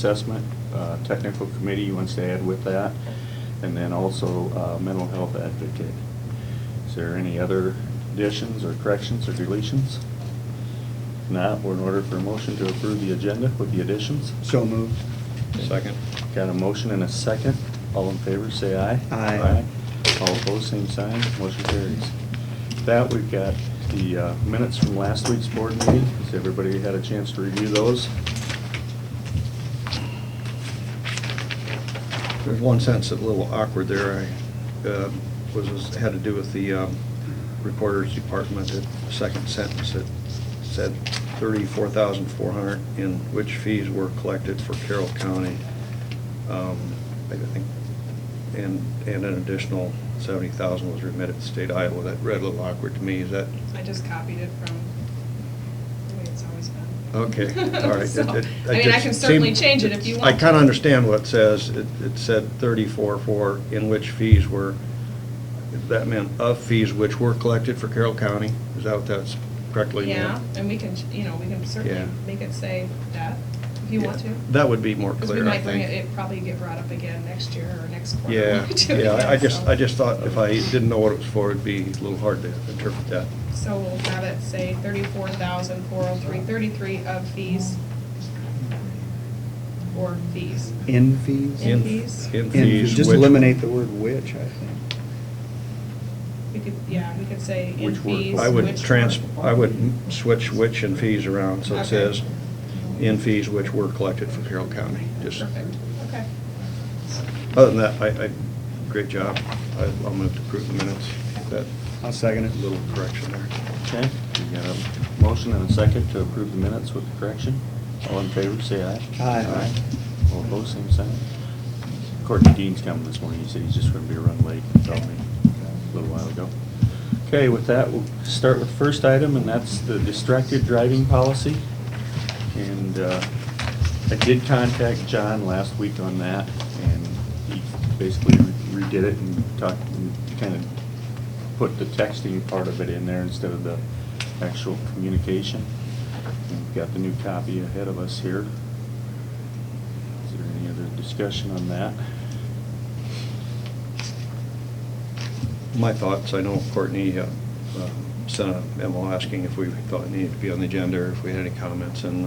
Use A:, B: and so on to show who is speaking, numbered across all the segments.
A: assessment, technical committee wants to add with that, and then also mental health advocate. Is there any other additions or corrections or deletions? If not, we're in order for a motion to approve the agenda with the additions.
B: So moved.
C: Second.
A: Got a motion and a second. All in favor, say aye.
B: Aye.
A: All opposed, same sign. Motion carries. With that, we've got the minutes from last week's board meeting. Has everybody had a chance to review those?
C: There's one sentence that's a little awkward there. Had to do with the recorder's department. The second sentence, it said $34,400 in which fees were collected for Carroll County. I think, and an additional $70,000 was remitted to state Iowa. That read a little awkward to me. Is that?
D: I just copied it from the way it's always been.
C: Okay, all right.
D: So, I mean, I can certainly change it if you want.
C: I kind of understand what it says. It said 34 in which fees were, that meant of fees which were collected for Carroll County. Is that what that's correctly meant?
D: Yeah, and we can, we can certainly
C: Yeah.
D: make it say that, if you want to.
C: That would be more
D: Because we
C: clear, I
D: might bring
C: think.
D: it probably get brought up again next year or next quarter.
C: Yeah,
D: when we do it
C: yeah, I
D: again, so.
C: just thought if I didn't know what it was for, it'd be a little hard to interpret that.
D: So we'll have it say 34,403.33 of fees. Or fees.
B: In fees?
D: In fees?
C: In
B: In
C: fees.
B: Just
C: which-
B: eliminate the word which, I think.
D: We could, yeah, we could say in
A: Which were-
D: fees.
C: I would
D: which were-
C: I would switch which and fees around, so it
D: Okay.
C: says in fees which were collected for Carroll County. Just,
D: Perfect, okay.
C: other than that, great job. I'll move to approve the minutes. That
B: I'll second it.
C: little correction there.
A: Okay, we got a motion and a second to approve the minutes with the correction. All in favor, say aye.
B: Aye.
A: All opposed, same sign. Courtney Dean's coming this morning. He said he's just going to be run late. He told me a little while ago. Okay, with that, we'll start with the first item, and that's the distracted driving policy. And I did contact John last week on that, and he basically redid it and kind of put the texting part of it in there instead of the actual communication. We've got the new copy ahead of us here. Is there any other discussion on that?
C: My thoughts, I know Courtney sent a memo asking if we thought it needed to be on the agenda or if we had any comments. And,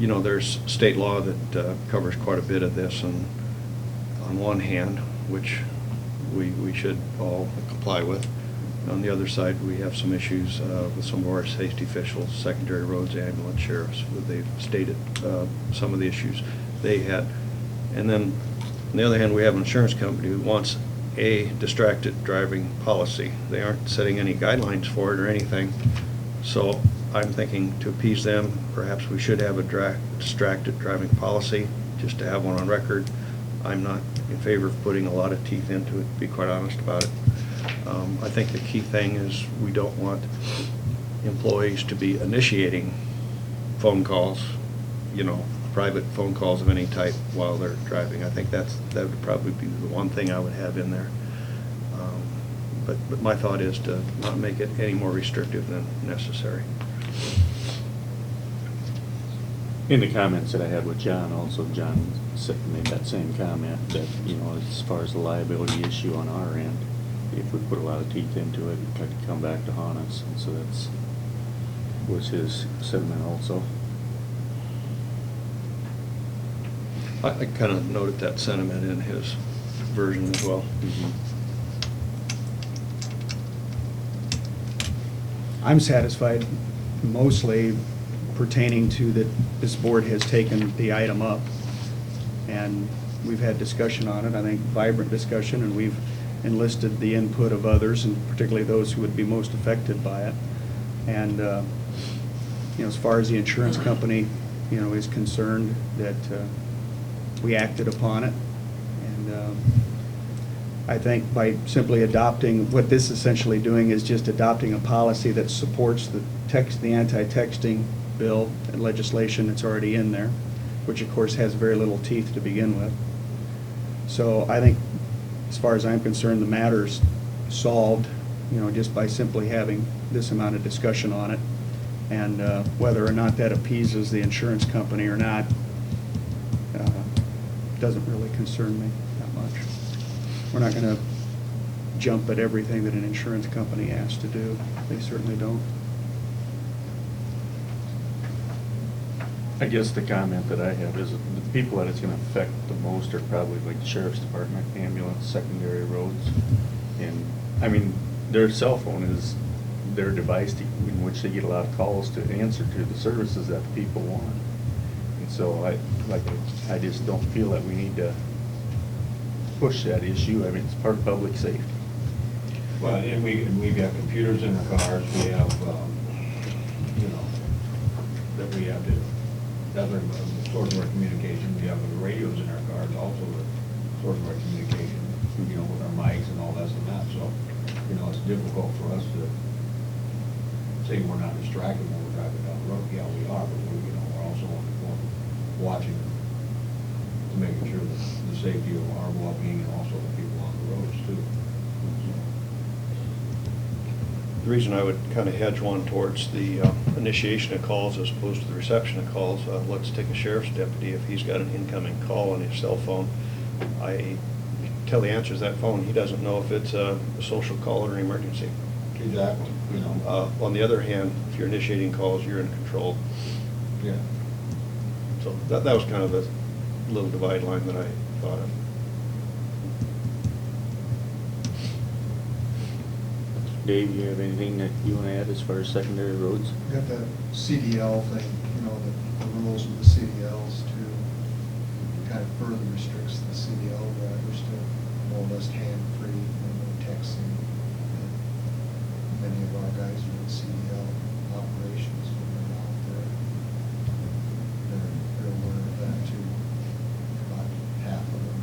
C: there's state law that covers quite a bit of this. And on one hand, which we should all comply with. On the other side, we have some issues with some of our safety officials, secondary roads, ambulance, sheriffs. They've stated some of the issues they had. And then, on the other hand, we have an insurance company who wants a distracted driving policy. They aren't setting any guidelines for it or anything. So I'm thinking to appease them, perhaps we should have a distracted driving policy, just to have one on record. I'm not in favor of putting a lot of teeth into it, to be quite honest about it. I think the key thing is we don't want employees to be initiating phone calls, private phone calls of any type while they're driving. I think that would probably be the one thing I would have in there. But my thought is to not make it any more restrictive than necessary.
A: In the comments that I had with John, also John made that same comment that, as far as the liability issue on our end, if we put a lot of teeth into it, it could come back to haunt us. And so was his sentiment also.
C: I kind of noted that sentiment in his version as well.
B: I'm satisfied mostly pertaining to that this board has taken the item up. And we've had discussion on it, I think vibrant discussion, and we've enlisted the input of others, and particularly those who would be most affected by it. And, as far as the insurance company, is concerned, that we acted upon it. And I think by simply adopting, what this is essentially doing is just adopting a policy that supports the anti-texting bill and legislation that's already in there, which of course has very little teeth to begin with. So I think, as far as I'm concerned, the matter's solved, just by simply having this amount of discussion on it. And whether or not that appeases the insurance company or not, doesn't really concern me that much. We're not gonna jump at everything that an insurance company asks to do. They certainly don't.
A: I guess the comment that I have is the people that it's gonna affect the most are probably like the sheriff's department, ambulance, secondary roads. And, I mean, their cell phone is their device in which they get a lot of calls to answer to the services that the people want. And so I just don't feel that we need to push that issue. I mean, it's part of public safety.
E: Well, and we've got computers in our cars, we have, you know, that we have to, that's our source of our communication. We have the radios in our cars, also the source of our communication, you know, with our mics and all this and that. So, you know, it's difficult for us to say we're not distracted when we're driving down the road. Yeah, we are, but we're also watching to making sure that the safety of our well-being and also the people on the roads too.
C: The reason I would kind of hedge one towards the initiation of calls as opposed to the reception of calls, let's take a sheriff's deputy. If he's got an incoming call on his cell phone, till he answers that phone, he doesn't know if it's a social call or an emergency.
E: Exactly, you know.
C: On the other hand, if you're initiating calls, you're in control.
E: Yeah.
C: So that was kind of a little divide line that I thought of.
A: Dave, you have anything that you wanna add as far as secondary roads?
F: You got the CDL thing, you know, the rules with the CDLs to kind of further restricts the CDL drivers to more or less hand-free, no texting. And many of our guys are in CDL operations when they're out there. They're aware of that too. About half of them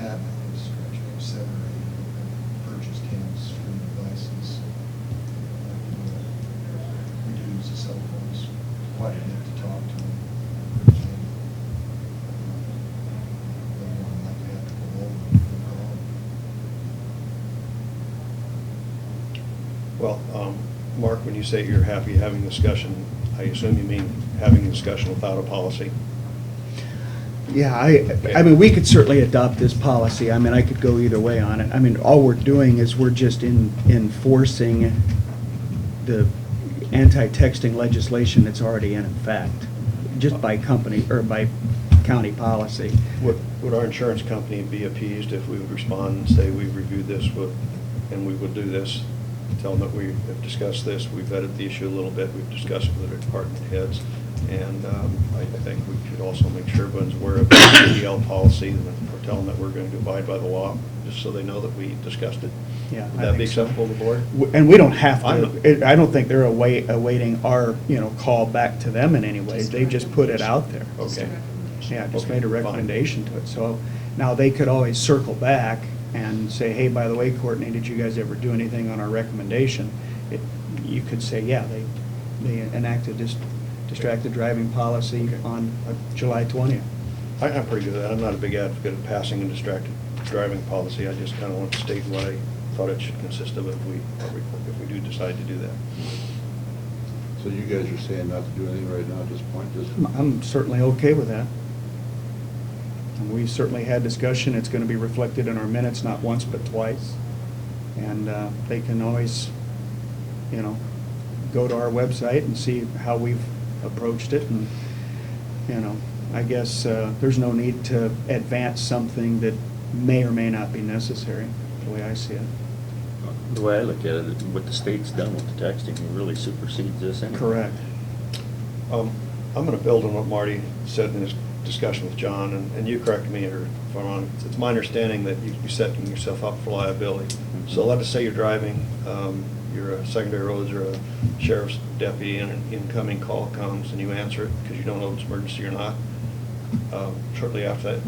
F: have, I think, a stretch, maybe 7 or 8 of them have purchased hands-free devices. We do use the cell phones quite a bit to talk to them. They don't like to have to pull over and call.
C: Well, Mark, when you say you're happy having discussion, I assume you mean having a discussion without a policy?
B: Yeah, I mean, we could certainly adopt this policy. I mean, I could go either way on it. I mean, all we're doing is we're just enforcing the anti-texting legislation that's already in effect, just by company, or by county policy.
C: Would our insurance company be appeased if we would respond and say, we've reviewed this and we would do this? Tell them that we have discussed this, we've vetted the issue a little bit, we've discussed it with the department heads. And I think we should also make sure everyone's aware of the CDL policy, and we're telling them that we're going to abide by the law, just so they know that we discussed it.
B: Yeah,
C: Would
B: I
C: that be
B: think so.
C: acceptable to the board?
B: And we don't have
C: I'm
B: to,
C: not-
B: I don't think they're awaiting our, call back to them in any way.
D: Just a
B: They just put it out there.
D: Just a
C: Okay.
D: recommendation.
B: Yeah, just
C: Okay,
B: made a
C: fine.
B: recommendation to it. So now they could always circle back and say, hey, by the way, Courtney, did you guys ever do anything on our recommendation? You could say, yeah, they enacted this distracted driving policy on July 20th.
C: I'm pretty good at that. I'm not a big advocate of passing a distracted driving policy. I just kind of want to state what I thought it should consist of if we do decide to do that.
G: So you guys are saying not to do anything right now at this point, just?
B: I'm certainly okay with that. And we certainly had discussion. It's going to be reflected in our minutes, not once but twice. And they can always, go to our website and see how we've approached it. And, I guess there's no need to advance something that may or may not be necessary, the way I see it.
A: The way I look at it, what the state's done with the texting, it really supersedes this anyway.
B: Correct.
C: I'm going to build on what Marty said in his discussion with John, and you correct me if I'm wrong. It's my understanding that you're setting yourself up for liability. So let us say you're driving, you're a secondary roads or a sheriff's deputy, and an incoming call comes and you answer it because you don't know if it's emergency or not. Shortly after that,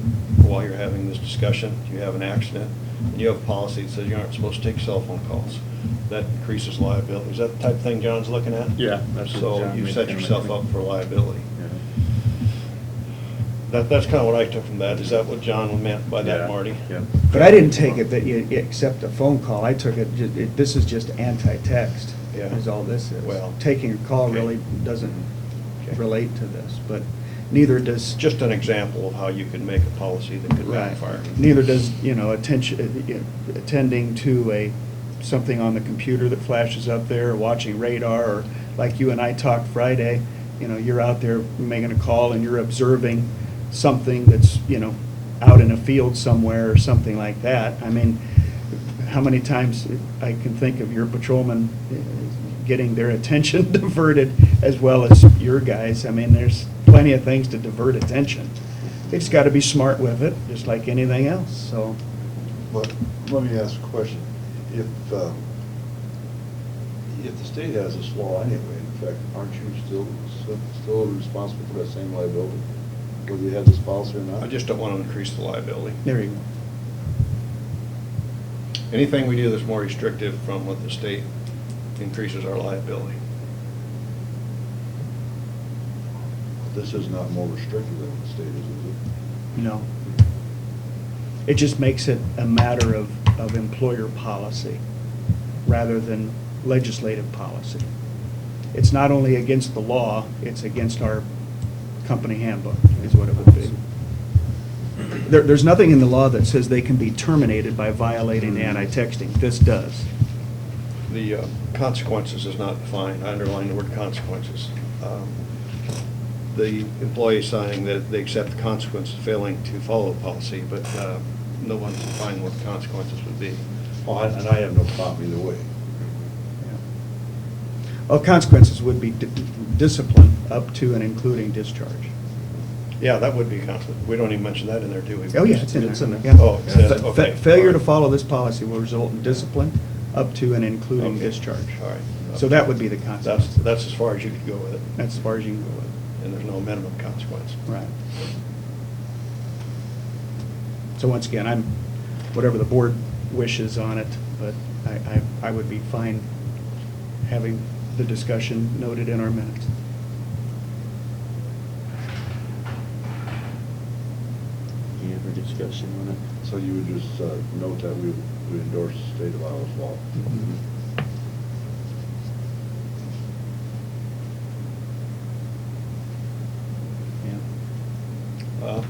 C: while you're having this discussion, you have an accident, and you have a policy that says you aren't supposed to take cell phone calls. That increases liability. Is that the type of thing John's looking at?
A: Yeah, that's what
C: So
A: John
C: you
A: made
C: set
A: the
C: yourself up
A: comment.
C: for liability.
A: Yeah.
C: That's kind of what I took from that. Is that what John meant by that,
A: Yeah,
C: Marty?
A: yeah.
B: But I didn't take it that you accept a phone call. I took it, this is just anti-text,
C: Yeah.
B: is all this is.
C: Well,
B: Taking a call
C: okay.
B: really doesn't
C: Okay.
B: relate to this, but neither does.
C: Just an example of how you can make a policy that could backfire.
B: Neither does, attending to something on the computer that flashes up there, or watching radar, or like you and I talked Friday, you're out there making a call and you're observing something that's, out in a field somewhere or something like that. I mean, how many times I can think of your patrolmen getting their attention diverted as well as your guys. I mean, there's plenty of things to divert attention. They just got to be smart with it, just like anything else, so.
G: But let me ask a question. If the state has this law anyway, in fact, aren't you still responsible for that same liability, whether you have this policy or not?
C: I just don't want to increase the liability.
B: There you go.
C: Anything we do that's more restrictive from what the state increases our liability.
G: This is not more restrictive than what the state is it?
B: No. It just makes it a matter of employer policy rather than legislative policy. It's not only against the law, it's against our company handbook, is what it would be. There's nothing in the law that says they can be terminated by violating anti-texting. This does.
C: The consequences is not defined. I underline the word consequences. The employee signing that they accept the consequences of failing to follow the policy, but no one's defined what the consequences would be.
G: Oh, and I have no problem either way.
B: Well, consequences would be discipline up to and including discharge.
C: Yeah, that would be consequence. We don't even mention that in there, do we?
B: Oh, yeah, it's in there. Yeah.
C: Oh, it says, okay.
B: Failure to follow this policy will result in discipline up to and including
C: Okay.
B: discharge.
C: All right.
B: So that would be the consequence.
C: That's as far as you could go with it.
B: That's as far as you can go with it.
C: And there's no minimum consequence.
B: Right. So once again, I'm, whatever the board wishes on it, but I would be fine having the discussion noted in our minutes.
A: Any other discussion on it?
G: So you would just note that we endorse the state of Iowa's law.
B: Yeah.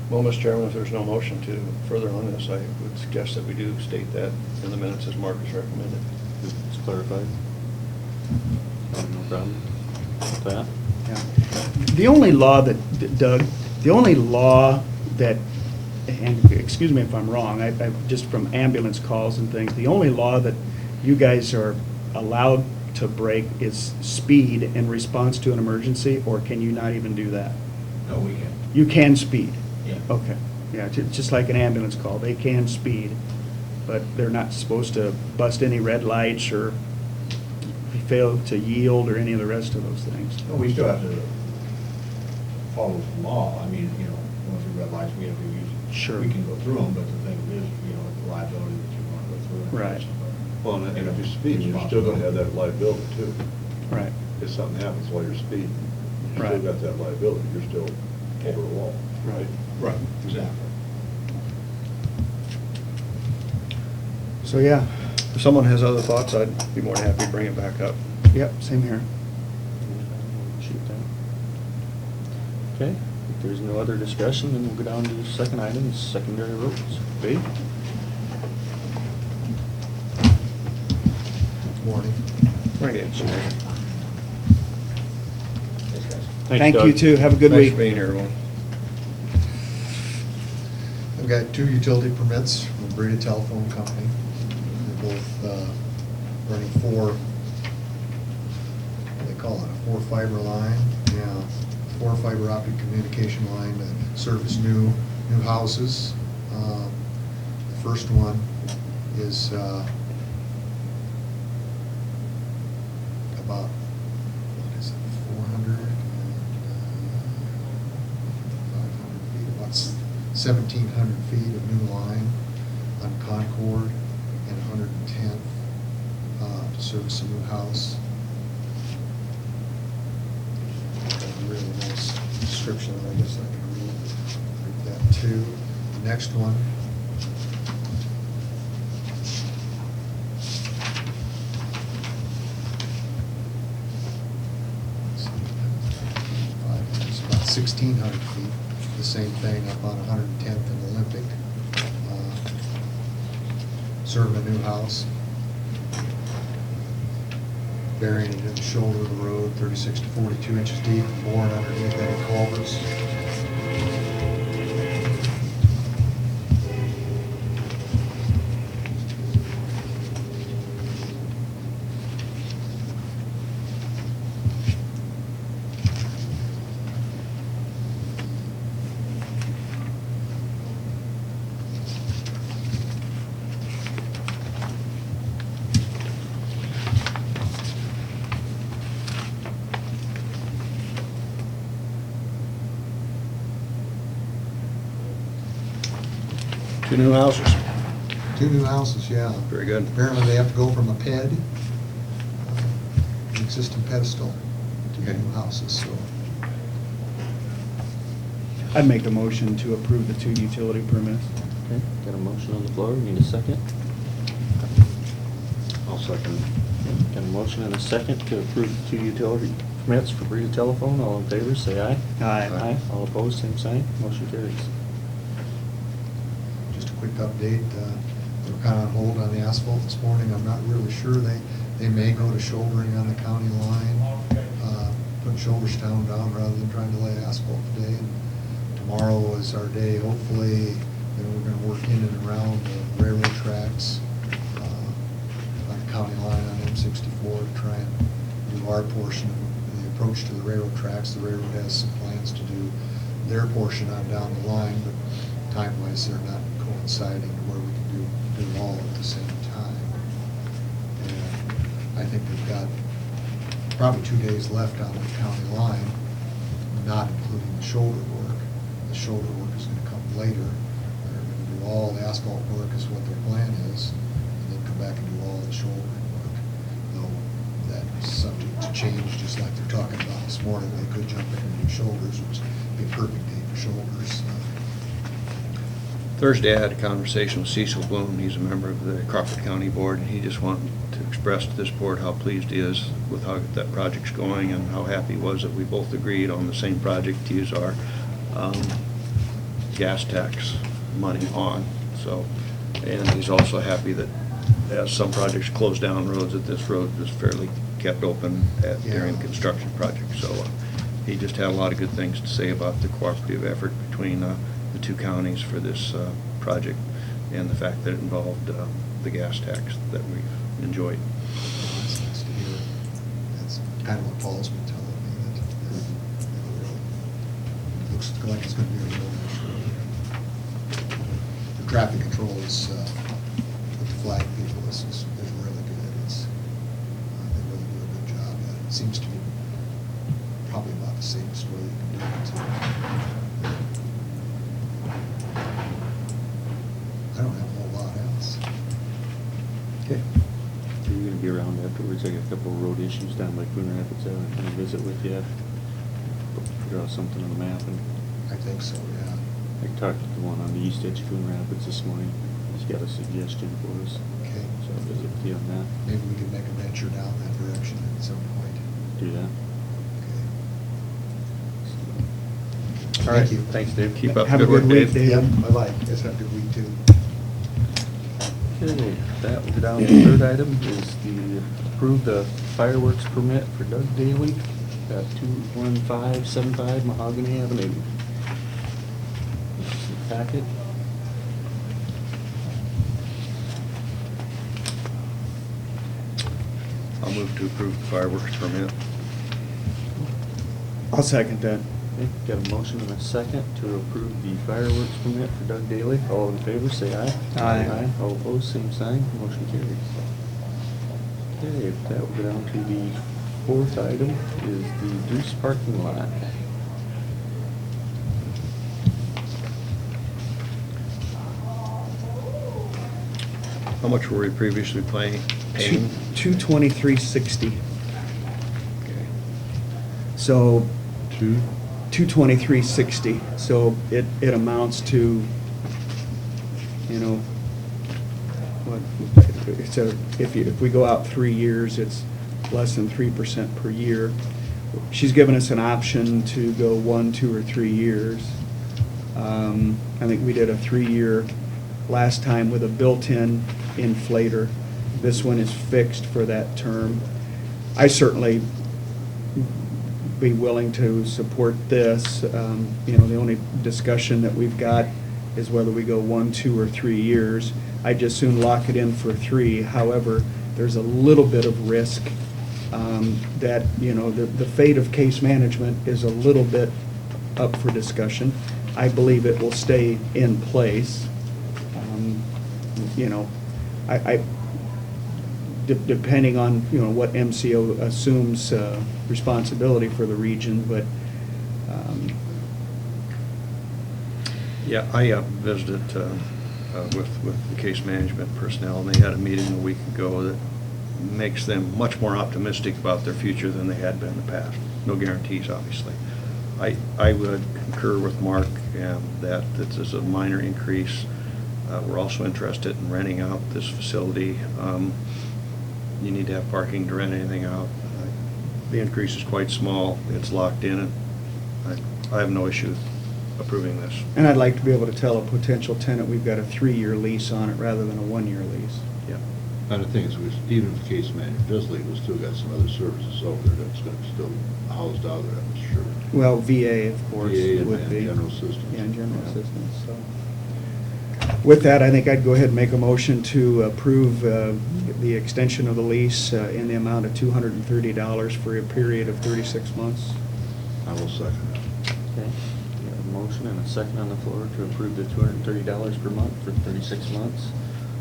C: Well, Mr. Chairman, if there's no motion to further on this, I would suggest that we do state that in the minutes as Mark has recommended.
A: It's clarified. No problem with that.
B: Yeah. The only law that, Doug, the only law that, and excuse me if I'm wrong, I just from ambulance calls and things, the only law that you guys are allowed to break is speed in response to an emergency, or can you not even do that?
E: No, we can.
B: You can speed?
E: Yeah.
B: Okay, yeah, just like an ambulance call, they can speed, but they're not supposed to bust any red lights or fail to yield or any of the rest of those things.
E: No, we still have to follow the law. I mean, once we red lights, we have to use.
B: Sure.
E: We can go through them, but the thing is, the liability that you want to go through.
B: Right.
G: Well, and if you speed, you're still gonna have that liability too.
B: Right.
G: If something happens while you're speeding, you still
B: Right.
G: got that liability, you're still over the law.
B: Right.
E: Right, exactly.
B: So, yeah,
C: If someone has other thoughts, I'd be more than happy to bring it back up.
B: yep, same here.
A: Shoot that. Okay, if there's no other discussion, then we'll go down to the second item, secondary roads. B?
F: Morning.
C: Bring it.
B: Thank you, too. Have a good
C: Thanks
B: week.
C: for being here, everyone.
F: I've got 2 utility permits from Breda Telephone Company. They're both running 4, what do they call it, a 4-fiber line? Yeah, 4 fiber optic communication line to service new houses. The first one is about, what is it, 400 and 500 feet, about 1,700 feet of new line on Concord and 110th to service a new house. Got a really nice description that I guess I can read that too. The next one. Let's see, 500 1,600 feet. The same thing up on 110th and Olympic. Serving a new house. Burying it in the shoulder of the road, 36 to 42 inches deep, boring underneath any culverts.
C: Two new houses.
F: 2 new houses, yeah.
C: Very good.
F: Apparently they have to go from a PED, an existing pedestal, to
C: Okay.
F: new houses, so.
B: I'd make a motion to approve the 2 utility permits.
A: Okay, got a motion on the floor, need a second?
C: I'll second.
A: Got a motion and a second to approve the 2 utility permits for Breda Telephone. All in favor, say aye.
B: Aye.
A: Aye. All opposed, same sign. Motion carries.
F: Just a quick update, they were kind of on hold on the asphalt this morning. I'm not really sure. They may go to shouldering on the county line, put shoulders down rather than trying to lay asphalt today. And tomorrow is our day. Hopefully, we're going to work in and around the railroad tracks on the county line on M64 to try and do our portion of the approach to the railroad tracks. The railroad has some plans to do their portion on down the line, but time-wise, they're not coinciding to where we can do it all at the same time. And I think we've got probably 2 days left on the county line, not including the shoulder work. The shoulder work is gonna come later. They're gonna do all the asphalt work is what their plan is, and then come back and do all the shouldering work. Though that's subject to change, just like they're talking about this morning. They could jump in and do shoulders, which would be a perfect day for shoulders.
C: Thursday, I had a conversation with Cecil Bloom. He's a member of the Crawford County Board, and he just wanted to express to this board how pleased he is with how that project's going and how happy he was that we both agreed on the same project to use our gas tax money on. So, and he's also happy that as some projects close down roads, that this road is fairly kept open during the construction project. So he just had a lot of good things to say about the cooperative effort between the 2 counties for this project and the fact that it involved the gas tax that we've enjoyed.
F: That's nice to hear. That's kind of what Paul's been telling me, that it looks like it's going to be a real nice road. The traffic control is, with the flag people, is really good. They really do a good job at it. It seems to be probably about the safest way you can do it. I don't have a whole lot else.
C: Okay.
A: Are you gonna be around afterwards? I got a couple of road issues down by Coon Rapids. I want to visit with you. Figure out something on the map, and
F: I think so, yeah.
A: I talked to the one on the east edge of Coon Rapids this morning. He's got a suggestion for us.
F: Okay.
A: So I'll visit with you on that.
F: Maybe we could make a venture down that direction at some point.
A: Do that.
F: Okay.
A: All right.
F: Thank you.
A: Thanks, Dave.
C: Keep up
B: Have a
C: good
B: good
C: work,
B: week,
C: Dave.
B: Dave.
F: Yep, bye-bye. Guys have a good week, too.
A: Okay, that will go down to the third item is the approve the fireworks permit for Doug Daly at 21575 Mahogany Avenue. This is the packet.
C: I'll move to approve the fireworks permit.
B: I'll second that.
A: Okay, got a motion and a second to approve the fireworks permit for Doug Daly. All in favor, say aye.
B: Aye.
A: All opposed, same sign. Motion carries. Okay, that will go down to the fourth item is the Deuce parking lot.
C: How much were we previously paying?
B: 223.60.
C: Okay.
B: So, 223.60. So it amounts to, you know, what, if we go out 3 years, it's less than 3% per year. she's given us an option to go 1, 2, or 3 years. I think we did a 3-year last time with a built-in inflator. This one is fixed for that term. I certainly be willing to support this. You know, the only discussion that we've got is whether we go 1, 2, or 3 years. I'd just soon lock it in for 3. However, there's a little bit of risk that, you know, the fate of case management is a little bit up for discussion. I believe it will stay in place. You know, depending on, you know, what MCO assumes responsibility for the region, but
C: Yeah, I visited with the case management personnel, and they had a meeting a week ago that makes them much more optimistic about their future than they had been in the past. No guarantees, obviously. I would concur with Mark that this is a minor increase. We're also interested in renting out this facility. You need to have parking to rent anything out. The increase is quite small. It's locked in, and I have no issue approving this.
B: and I'd like to be able to tell a potential tenant we've got a 3-year lease on it rather than a 1-year lease.
C: Yeah.
G: And the thing is, even if the case manager does leave, we've still got some other services out there that's going to still housed out there, I'm sure.
B: Well, VA, of course,
G: VA
B: would
G: and
B: be.
G: general assistance.
B: Yeah, and general
G: Yeah.
B: assistance, so. With that, I think I'd go ahead and make a motion to approve the extension of the lease in the amount of $230 for a period of 36 months.
G: I will second that.
A: Okay, we have a motion and a second on the floor to approve the $230 per month for 36 months.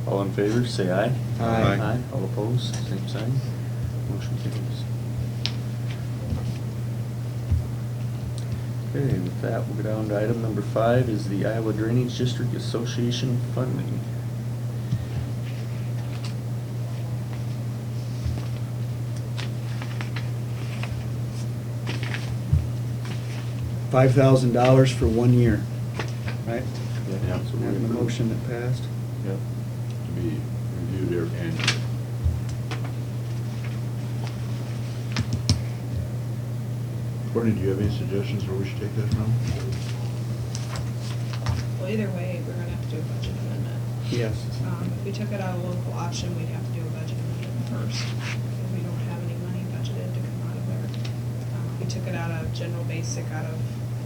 A: All in favor, say aye.
B: Aye.
C: Aye.
A: All opposed, same sign. Motion carries. Okay, with that, we'll go down to item number 5 is the Iowa Drainage District Association funding.
B: $5,000 for 1 year, right?
A: Yeah, that's what we
B: And the
A: approved.
B: motion that passed.
A: Yep.
G: To be reviewed annually. Courtney, do you have any suggestions where we should take that from?
D: Well, either way, we're gonna have to do a budget amendment.
B: Yes.
D: If we took it out of local option, we'd have to do a budget amendment first, because we don't have any money budgeted to come out of there. We took it out of general basic,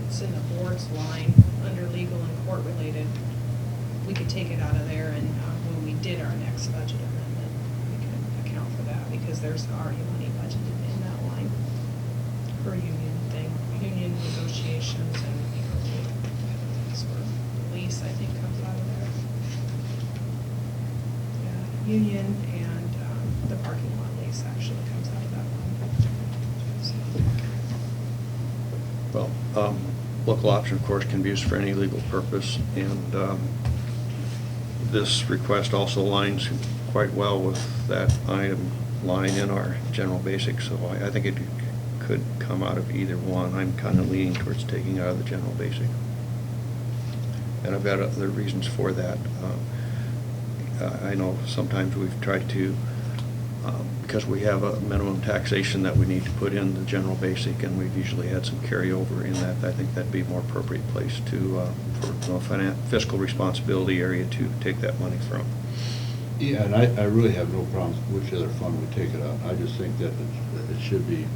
D: it's in the board's line, under legal and court related. We could take it out of there, and when we did our next budget amendment, we could account for that, because there's already money budgeted in that line for union thing, union negotiations and sort of lease, I think, comes out of there. Yeah, union and the parking lot lease actually comes out of that one.
C: Well, local option, of course, can be used for any legal purpose, and this request also aligns quite well with that item line in our general basic, so I think it could come out of either one. I'm kind of leaning towards taking out of the general basic. And I've got other reasons for that. I know sometimes we've tried to, because we have a minimum taxation that we need to put in the general basic, and we've usually had some carryover in that. I think that'd be a more appropriate place to, for fiscal responsibility area to take that money from.
G: Yeah, and I really have no problems which other fund we take it out. I just think that it should be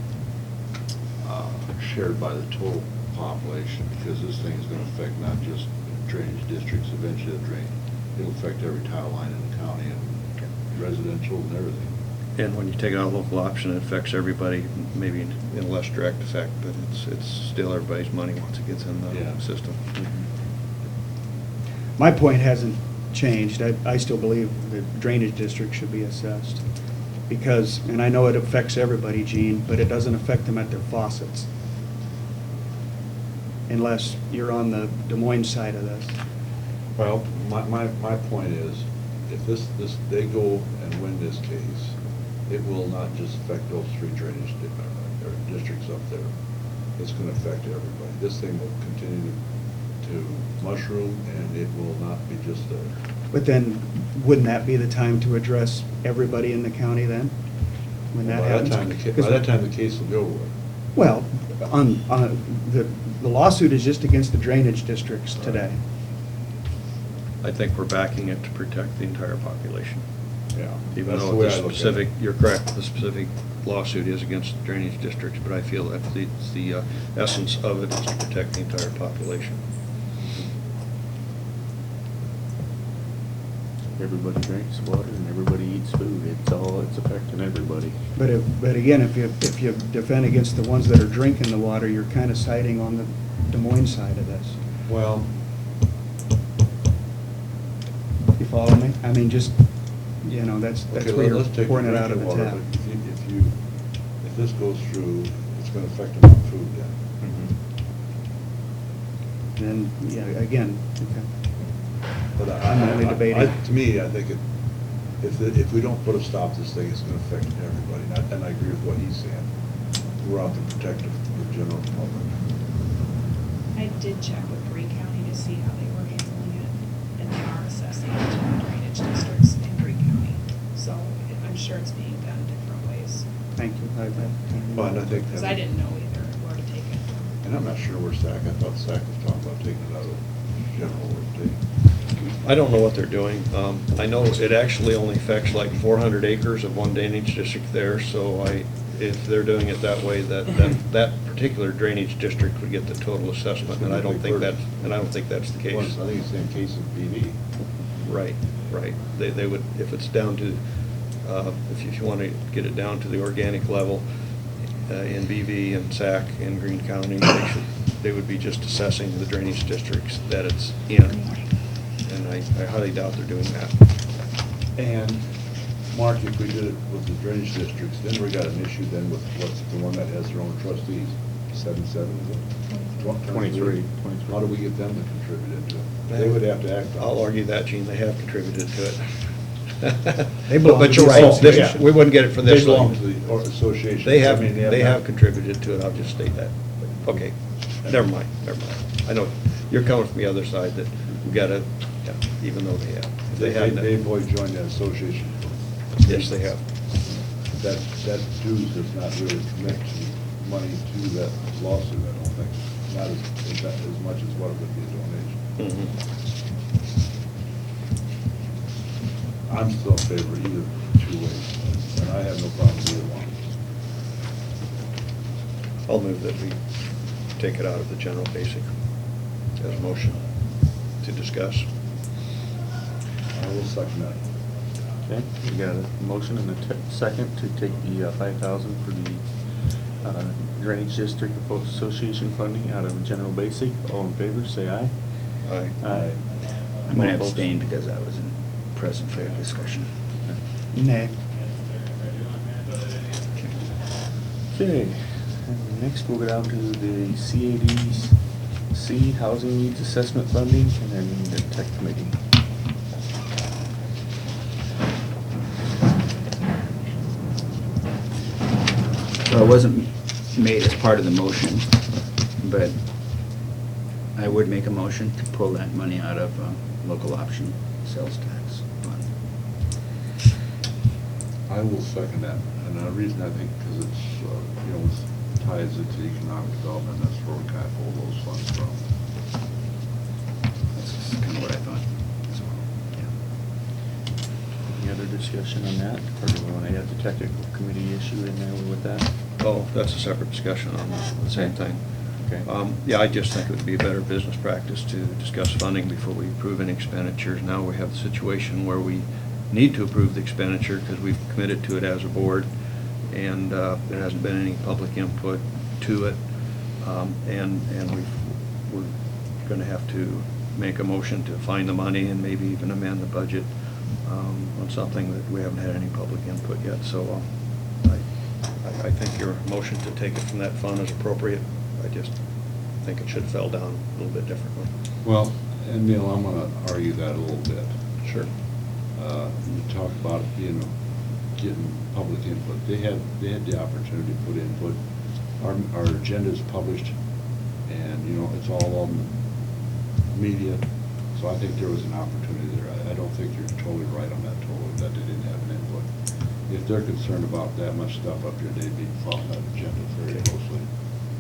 G: shared by the total population, because this thing is going to affect not just drainage districts, eventually the drain. It'll affect every tile line in the county and residential and everything.
C: And when you take out local option, it affects everybody, maybe in a less direct effect, but it's still everybody's money once it gets in
G: Yeah.
C: the system.
B: My point hasn't changed. I still believe the drainage district should be assessed. Because, and I know it affects everybody, Gene, but it doesn't affect them at their faucets. Unless you're on the Des Moines side of this.
H: Well, my point is, if they go and win this case, it will not just affect those 3 drainage districts up there. It's gonna affect everybody. This thing will continue to mushroom, and it will not be just a.
B: But then, wouldn't that be the time to address everybody in the county then? When that
H: By
B: happens?
H: that time, the case will be over with.
B: Well, the lawsuit is just against the drainage districts today.
C: I think we're backing it to protect the entire population.
H: Yeah.
C: Even
H: That's the
C: though
H: way
C: the
H: I look at it.
C: specific, you're correct, the specific lawsuit is against drainage districts, but I feel that the essence of it is to protect the entire population.
A: Everybody drinks water and everybody eats food. It's affecting everybody.
B: But again, if you defend against the ones that are drinking the water, you're kind of siding on the Des Moines side of this.
H: Well,
B: You follow me? I mean, just, that's
H: okay,
B: where
H: let's
B: you're
H: take
B: pouring it out of
H: drinking
B: the
H: water,
B: tap.
H: but if this goes through, it's gonna affect them on food then.
B: And, yeah, again, okay.
H: But
B: I'm only debating.
H: To me, I think if we don't put a stop to this thing, it's gonna affect everybody, and I agree with what he's saying. We're out to protect the general public.
D: I did check with Green County to see how they were handling it, and they are assessing it to the drainage districts in Green County. So I'm sure it's being done different ways,
B: Thank you.
H: Well, and I think.
D: because I didn't know either where to take it.
H: And I'm not sure where SAC, I thought SAC was talking about taking it out of general work.
C: I don't know what they're doing. I know it actually only affects like 400 acres of one drainage district there, so if they're doing it that way, that particular drainage district would get the total assessment, and I don't think that's the case.
H: I think it's the same case of BV.
C: Right. They would, if it's down to, if you want to get it down to the organic level, in BV and SAC in Greene County, they would be just assessing the drainage districts that it's in. And I highly doubt they're doing that.
H: And, Mark, if we did it with the drainage districts, then we got an issue then with what's the one that has their own trustees? 7-7, is it?
A: 23.
H: How do we get them to contribute into it? They would have to act on it.
C: I'll argue that, Gene, they have contributed to it.
B: They belong
C: But
B: to
C: you're
B: the
C: right,
B: association.
C: we wouldn't get it for this.
H: They belong
C: one.
H: to the association.
C: They
H: I
C: have,
H: mean,
C: they have contributed to it, I'll just state that. Okay, never mind. I know, you're coming from the other side, that we gotta, yeah, even though they have. If they have,
H: They've always joined that association.
C: yes, they have.
H: That dues does not really commit money to that lawsuit, I don't think. Not as much as what it would be a donation.
C: Mhm.
H: I'm still in favor of either two ways, and I have no problem with either one.
C: I'll move that we take it out of the general basic as a motion to discuss.
H: I will second that.
A: Okay, we got a motion and a second to take the 5,000 for the Drainage District Association funding out of general basic. All in favor, say aye.
C: Aye.
A: Aye.
I: I'm going to
A: All opposed?
I: abstain because I wasn't present for the discussion.
B: Nay.
A: Okay, and next we'll go down to the CADC Housing Needs Assessment Funding and then the Tech Committee.
I: Well, it wasn't made as part of the motion, but I would make a motion to pull that money out of local option sales tax fund.
H: I will second that, and the reason I think, because it's, it ties into economic development, that's where we kind of pull those funds from.
I: That's kind of what I thought as well, yeah.
A: Any other discussion on that? Or do we want to add the technical committee issue in there with that?
C: Oh, that's a separate discussion on the same thing.
A: Okay.
C: Yeah, I just think it would be a better business practice to discuss funding before we approve any expenditures. Now we have the situation where we need to approve the expenditure because we've committed to it as a board, and there hasn't been any public input to it. And we're going to have to make a motion to find the money and maybe even amend the budget on something that we haven't had any public input yet. So I think your motion to take it from that fund is appropriate. I just think it should have fell down a little bit differently.
H: Well, and Neil, I'm gonna argue that a little bit.
C: Sure.
H: You talk about it being, getting public input. They had the opportunity to put input. Our agenda is published, and, it's all on the media. So I think there was an opportunity there. I don't think you're totally right on that totally, that they didn't have an input. If they're concerned about that much stuff up here, they'd be following that agenda very closely.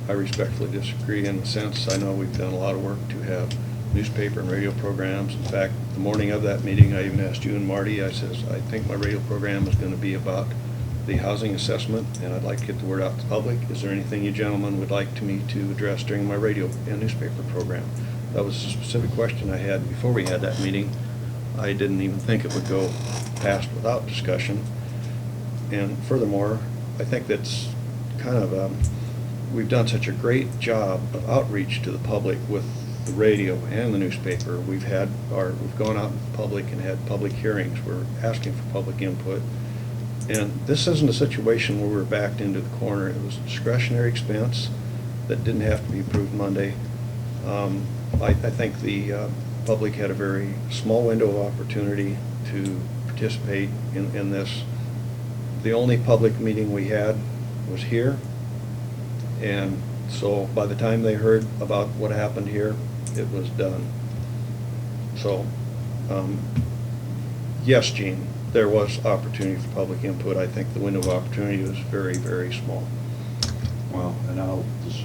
C: I respectfully disagree in the sense, I know we've done a lot of work to have newspaper and radio programs. In fact, the morning of that meeting, I even asked you and Marty, I says, I think my radio program is gonna be about the housing assessment, and I'd like to get the word out to the public. Is there anything you gentlemen would like me to address during my radio and newspaper program? That was a specific question I had before we had that meeting. I didn't even think it would go past without discussion. And furthermore, I think that's kind of, we've done such a great job of outreach to the public with the radio and the newspaper. We've gone out in public and had public hearings. We're asking for public input. And this isn't a situation where we're backed into the corner. It was a discretionary expense that didn't have to be approved Monday. I think the public had a very small window of opportunity to participate in this. The only public meeting we had was here. And so by the time they heard about what happened here, it was done. So, yes, Gene, there was opportunity for public input. I think the window of opportunity was very, very small.
H: Well, and I'll just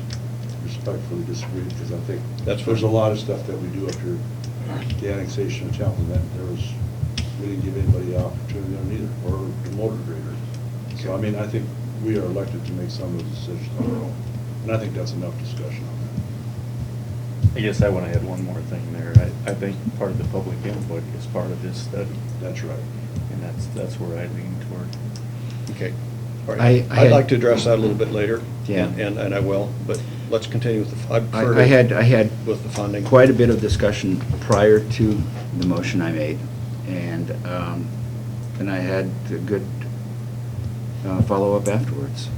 H: respectfully disagree, because I think
C: That's
H: there's a
C: fine.
H: lot of stuff that we do up here, the annexation of Cheltenham, that we didn't give anybody the opportunity there neither, or the motor grader. So, I mean, I think we are elected to make some of those decisions on our own, and I think that's enough discussion on that.
A: I guess I want to add one more thing there. I think part of the public input is part of this study,
H: That's right.
A: and that's where I lean toward.
C: Okay. All right.
I: I
C: I'd like
I: had-
C: to address that a little bit later.
I: Yeah.
C: And I will, but let's continue with the, I'd prefer
I: I had
C: with the funding.
I: quite a bit of discussion prior to the motion I made, and I had a good follow-up afterwards.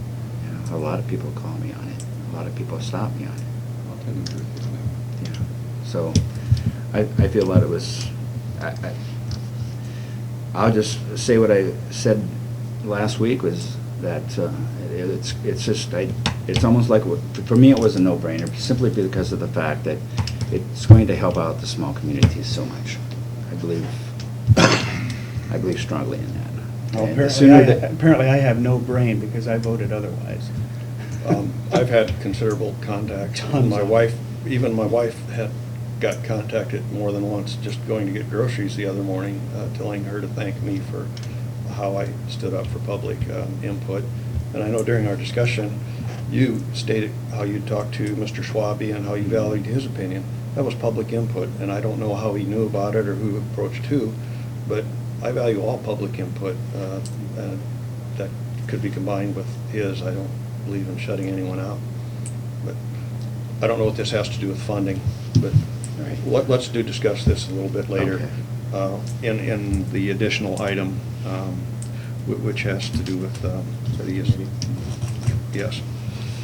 I: You know, a lot of people called me on it. A lot of people stopped me on it.
H: I'll tend to agree with you on that.
I: Yeah. So I feel that it was, I'll just say what I said last week, was that it's just, it's almost like, for me, it was a no-brainer, simply because of the fact that it's going to help out the small communities so much. I believe strongly in that.
B: Well,
I: And the sooner that-
B: apparently I have no brain because I voted otherwise.
C: I've had considerable contact.
B: Tons
C: My
B: of it.
C: wife, even my wife got contacted more than once, just going to get groceries the other morning, telling her to thank me for how I stood up for public input. And I know during our discussion, you stated how you talked to Mr. Schwabe and how you valued his opinion. That was public input, and I don't know how he knew about it or who approached who, but I value all public input. And that could be combined with his. I don't believe in shutting anyone out. But I don't know what this has to do with funding, but
I: Right.
C: let's discuss this a little bit later.
I: Okay.
C: In the additional item, which has to do with the, yes.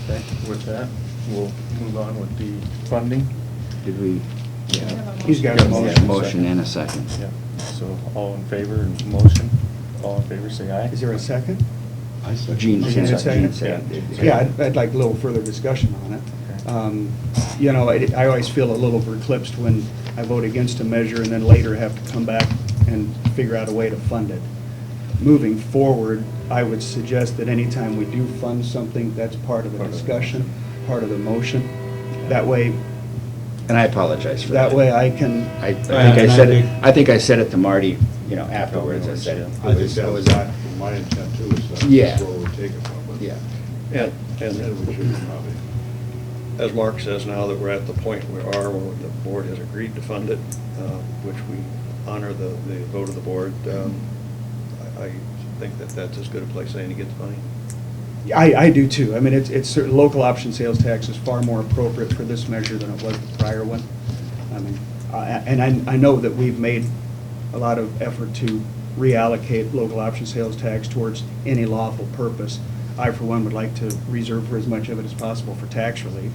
A: Okay, with that, we'll move on with the funding.
I: Did we?
D: We have a
B: He's got a
I: Yeah,
B: motion.
I: motion and a second.
A: Yeah, so all in favor of motion? All in favor, say aye.
B: Is there a second?
H: I second.
I: Gene
B: Is there a second?
I: seconded.
B: Yeah, I'd like a little further discussion on it. You know, I always feel a little eclipsed when I vote against a measure and then later have to come back and figure out a way to fund it. Moving forward, I would suggest that anytime we do fund something, that's part of the discussion, part of the motion. That way,
I: And I apologize for that.
B: that way I can,
I: I think
H: And
I: I
H: I
I: said it,
H: think-
I: I think I said it to Marty, you know, afterwards, I said.
H: I think that was my intent too, is that
I: Yeah.
H: that's where we'll take it from. but-
I: Yeah.
C: And
H: And we should probably.
C: as Mark says, now that we're at the point we are, where the board has agreed to fund it, which we honor the vote of the board, I think that that's as good a place as any to get the money.
B: I do too. I mean, local option sales tax is far more appropriate for this measure than it was the prior one. I mean, and I know that we've made a lot of effort to reallocate local option sales tax towards any lawful purpose. I, for one, would like to reserve for as much of it as possible for tax relief.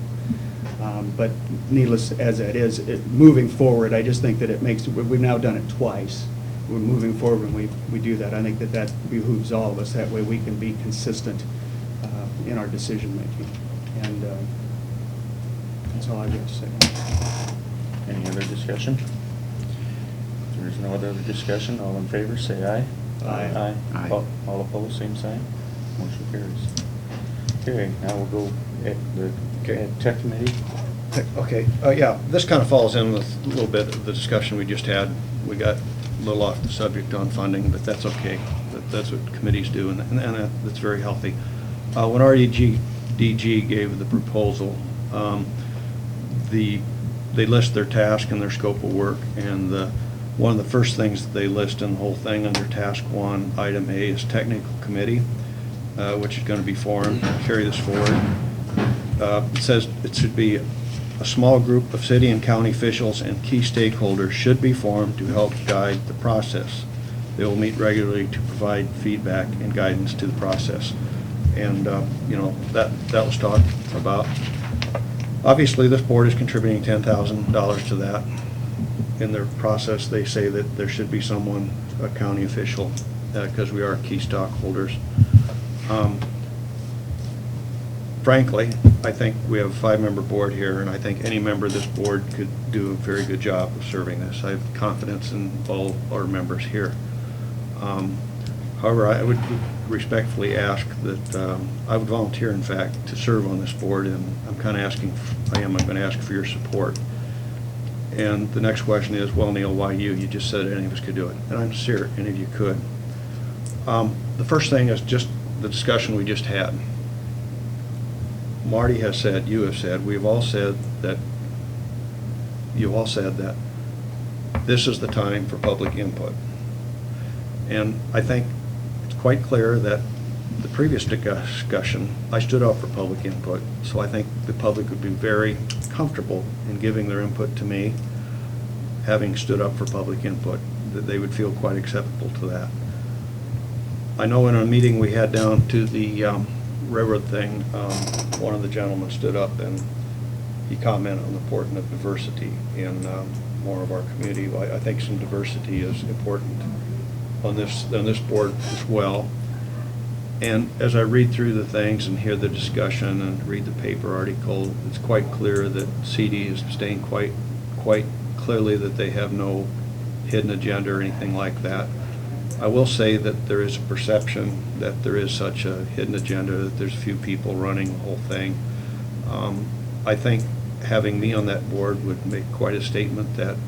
B: But needless as that is, moving forward, I just think that it makes, we've now done it twice. We're moving forward when we do that. I think that behooves all of us. That way we can be consistent in our decision-making. And that's all I've got to say.
A: Any other discussion? If there's no other discussion, all in favor, say aye.
B: Aye.
I: Aye.
A: All opposed, same sign. Motion carries. Okay, now we'll go at the
C: Okay.
A: Tech committee?
C: Okay, yeah, this kind of falls in with a little bit of the discussion we just had. We got a little off the subject on funding, but that's okay. That's what committees do, and that's very healthy. When REDG gave the proposal, they list their task and their scope of work, and one of the first things that they list in the whole thing under task 1, item A, is technical committee, which is going to be formed, carry this forward. It says it should be a small group of city and county officials and key stakeholders should be formed to help guide the process. They will meet regularly to provide feedback and guidance to the process. And, you know, that was talked about. Obviously, this board is contributing $10,000 to that. In their process, they say that there should be someone, a county official, because we are key stockholders. Frankly, I think we have a 5-member board here, and I think any member of this board could do a very good job of serving this. I have confidence in all our members here. However, I would respectfully ask that I would volunteer, in fact, to serve on this board, and I'm going to ask for your support. And the next question is, well, Neil, why you? You just said any of us could do it, and I'm sincere, any of you could. The first thing is just the discussion we just had. Marty has said, you have said, you've all said that this is the time for public input. And I think it's quite clear that the previous discussion, I stood up for public input, so I think the public would be very comfortable in giving their input to me, having stood up for public input, that they would feel quite acceptable to that. I know in a meeting we had down to the railroad thing, one of the gentlemen stood up and he commented on the importance of diversity in more of our community. I think some diversity is important on this board as well. And as I read through the things and hear the discussion and read the paper article, it's quite clear that CD is stating quite clearly that they have no hidden agenda or anything like that. I will say that there is a perception that there is such a hidden agenda, that there's a few people running the whole thing. I think having me on that board would make quite a statement that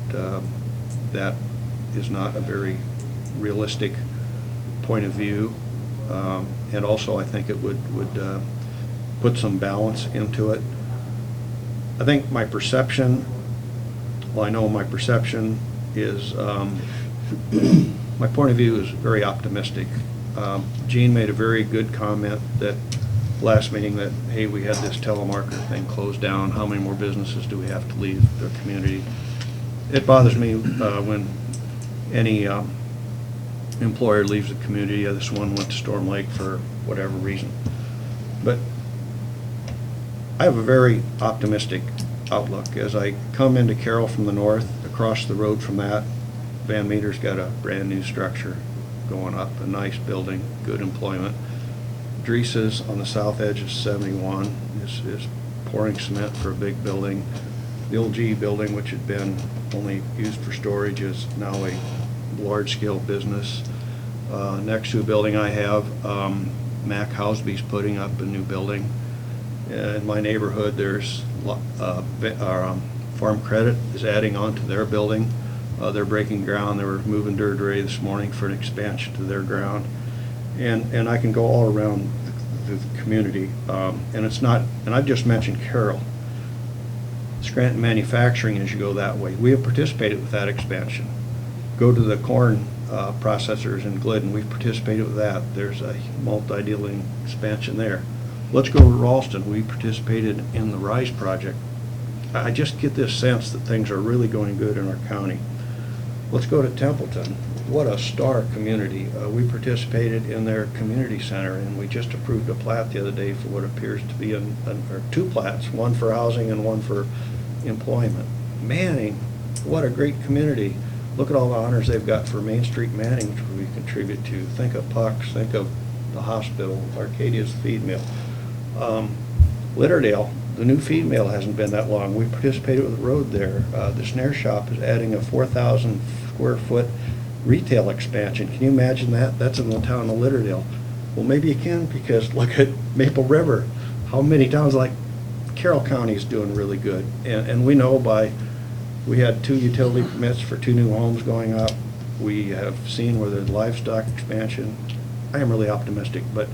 C: that is not a very realistic point of view. And also I think it would put some balance into it. I think my perception, well, I know my perception is, my point of view is very optimistic. Gene made a very good comment that last meeting that, hey, we had this telemarketer thing closed down, how many more businesses do we have to leave their community? It bothers me when any employer leaves the community. This one went to Storm Lake for whatever reason. But I have a very optimistic outlook. As I come into Carroll from the north, across the road from that, Van Meter's got a brand new structure going up, a nice building, good employment. Dreese's on the south edge of 71 is pouring cement for a big building. The old G building, which had been only used for storage, is now a large-scale business. Next to a building I have, Mac Housby's putting up a new building. In my neighborhood, there's Farm Credit is adding on to their building. They're breaking ground. They were moving dirt ready this morning for an expansion to their ground. And I can go all around the community. And it's not, and I've just mentioned Carroll. Scranton Manufacturing, as you go that way, we have participated with that expansion. Go to the corn processors in Glidden, we've participated with that. There's a multi-dealing expansion there. Let's go to Ralston, we participated in the RISE project. I just get this sense that things are really going good in our county. Let's go to Templeton. What a star community. We participated in their community center, and we just approved a plat the other day for what appears to be or two plats, one for housing and one for employment. Manning, what a great community. Look at all the honors they've got for Main Street Manning, which we contribute to. Think of Pucks, think of the hospital, Arcadia's feed mill. Litterdale, the new feed mill hasn't been that long. We participated with the road there. The Snare Shop is adding a 4,000 square foot retail expansion. Can you imagine that? That's in the town of Litterdale. Well, maybe you can, because look at Maple River. How many towns like Carroll County is doing really good. And we know we had 2 utility permits for 2 new homes going up. We have seen where there's livestock expansion. I am really optimistic, but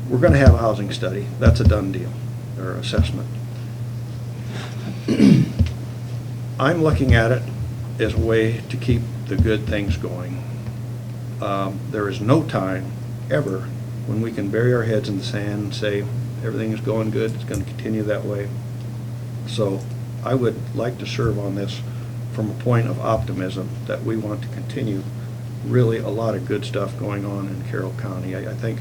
C: we're gonna have a housing study. That's a done deal, or assessment. I'm looking at it as a way to keep the good things going. There is no time ever when we can bury our heads in the sand and say, everything is going good, it's gonna continue that way. So I would like to serve on this from a point of optimism that we want to continue really a lot of good stuff going on in Carroll County. I think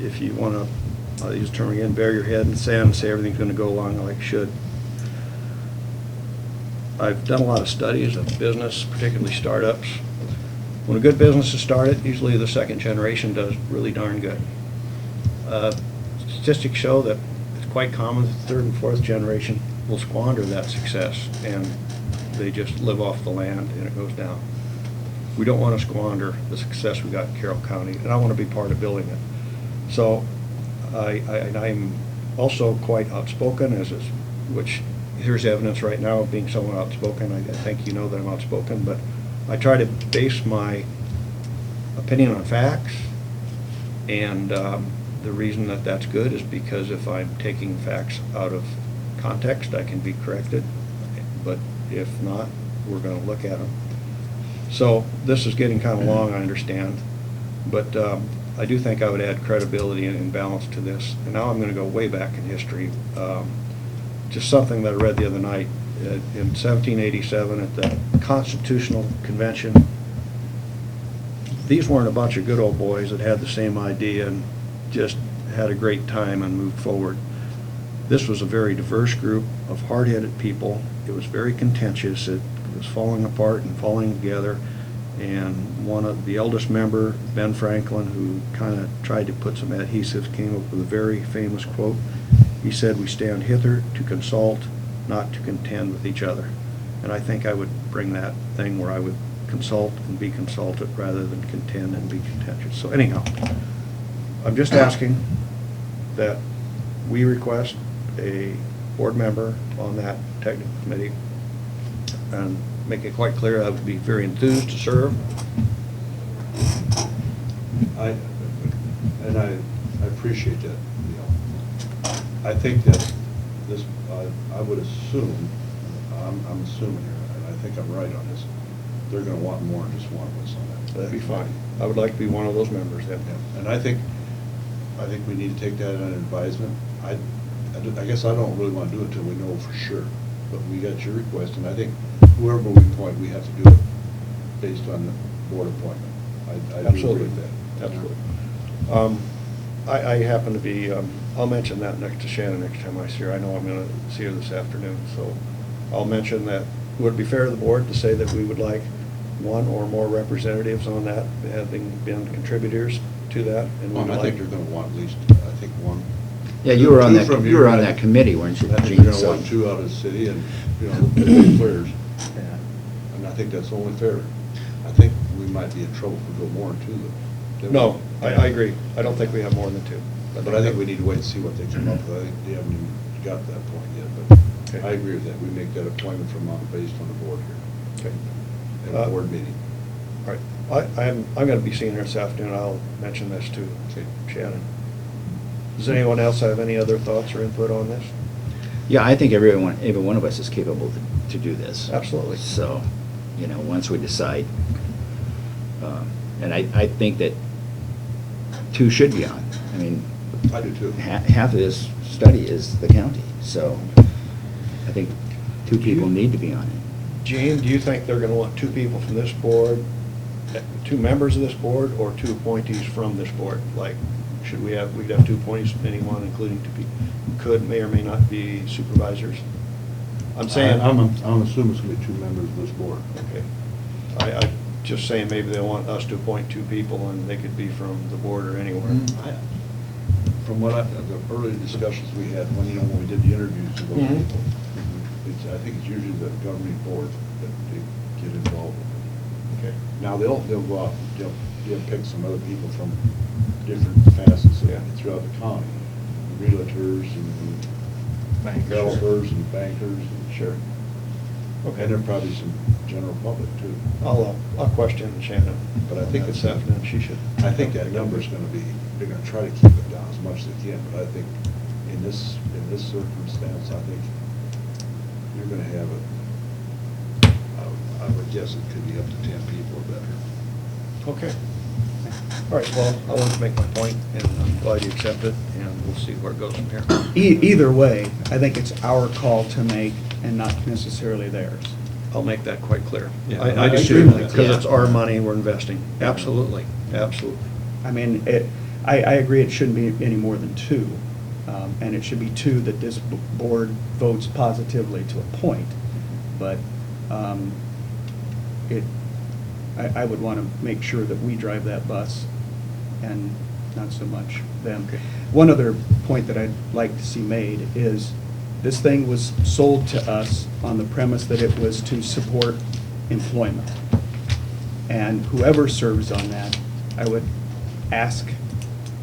C: if you want to, I'll use the term again, bury your head in the sand and say everything's going to go along like it should. I've done a lot of studies of business, particularly startups. When a good business is started, usually the second generation does really darn good. Statistics show that it's quite common that the third and fourth generation will squander that success, and they just live off the land and it goes down. We don't want to squander the success we got in Carroll County, and I want to be part of building it. So I'm also quite outspoken, which here's evidence right now of being somewhat outspoken. I think you know that I'm outspoken, but I try to base my opinion on facts, and the reason that that's good is because if I'm taking facts out of context, I can be corrected, but if not, we're going to look at them. So this is getting kind of long, I understand, but I do think I would add credibility and balance to this. And now I'm going to go way back in history. Just something that I read the other night. In 1787 at the Constitutional Convention, these weren't a bunch of good old boys that had the same idea and just had a great time and moved forward. This was a very diverse group of hard-headed people. It was very contentious. It was falling apart and falling together. And one of the eldest member, Ben Franklin, who kind of tried to put some adhesives, came up with a very famous quote. He said, "We stand hither to consult, not to contend with each other." And I think I would bring that thing where I would consult and be consulted rather than contend and be contentious. So anyhow, I'm just asking that we request a board member on that technical committee and make it quite clear I would be very enthused to serve.
H: I appreciate that, I think that this, I would assume, I'm assuming here, and I think I'm right on this, they're gonna want more than just one of us on that.
C: That'd be fine. I would like to be one of those members then.
H: Yeah, and I think we need to take that on advisement. I guess I don't really want to do it until we know for sure, but we got your request, and I think whoever we appoint, we have to do it based on the board appointment. I do agree
C: Absolutely.
H: with that.
C: Absolutely. I happen to be, I'll mention that next to Shannon next time I see her. I know I'm going to see her this afternoon, so I'll mention that. Would it be fair to the board to say that we would like one or more representatives on that, having been contributors to that? And
H: Well,
C: we'd
H: I
C: like-
H: think they're gonna want at least, I think one.
I: Yeah, you were on
H: Two
I: that,
H: from
I: you were on
H: here,
I: that committee, weren't you,
H: I think
I: Gene?
H: they're gonna
I: So-
H: want 2 out of the city and, the big players.
I: Yeah.
H: And I think that's only fair. I think we might be in trouble if we go more than 2 though.
C: No, I agree. I don't think we have more than 2.
H: But I think we need to wait and see what they come up with. I think they haven't even got to that point yet, but
C: Okay.
H: I agree with that. We make that appointment based on the board here,
C: Okay.
H: at a board meeting.
C: All right. I'm going to be seeing her this afternoon. I'll mention this to Shannon. Does anyone else have any other thoughts or input on this?
I: Yeah, I think every one of us is capable to do this.
C: Absolutely.
I: So, once we decide, and I think that 2 should be on. I mean,
H: I do too.
I: half of this study is the county, so I think 2 people need to be on it.
C: Gene, do you think they're going to want 2 people from this board, 2 members of this board, or 2 appointees from this board? Like, we'd have 2 appointees from anyone, including 2 people who may or may not be supervisors? I'm saying.
H: I'm assuming it's gonna be 2 members of this board.
C: Okay. I'm just saying maybe they want us to appoint 2 people, and they could be from the board or anywhere.
H: From the early discussions we had, when we did the interviews with those
C: Mhm.
H: people, I think it's usually the governing board that they get involved with.
C: Okay.
H: Now, they'll go out, they'll pick some other people from different facets
C: Yeah.
H: throughout the county, realtors and developers and bankers and.
C: Sure.
H: And there are probably some general public too.
C: I'll question Shannon, but I think this afternoon she should.
H: I think that number's gonna be, they're gonna try to keep it down as much as they can, but I think in this circumstance, I think you're gonna have it,
G: I would guess it could be up to 10 people or better.
C: Okay. All right, well, I wanted to make my point, and I'm glad you accept it, and we'll see where it goes from here.
B: Either way, I think it's our call to make and not necessarily theirs.
C: I'll make that quite clear.
H: Yeah,
C: I
H: I
C: just
H: agree with that.
C: because it's our money we're investing. Absolutely, absolutely.
B: I mean, I agree it shouldn't be any more than two, and it should be two that this board votes positively to appoint. But I would want to make sure that we drive that bus and not so much them.
C: Okay.
B: One other point that I'd like to see made is this thing was sold to us on the premise that it was to support employment. And whoever serves on that, I would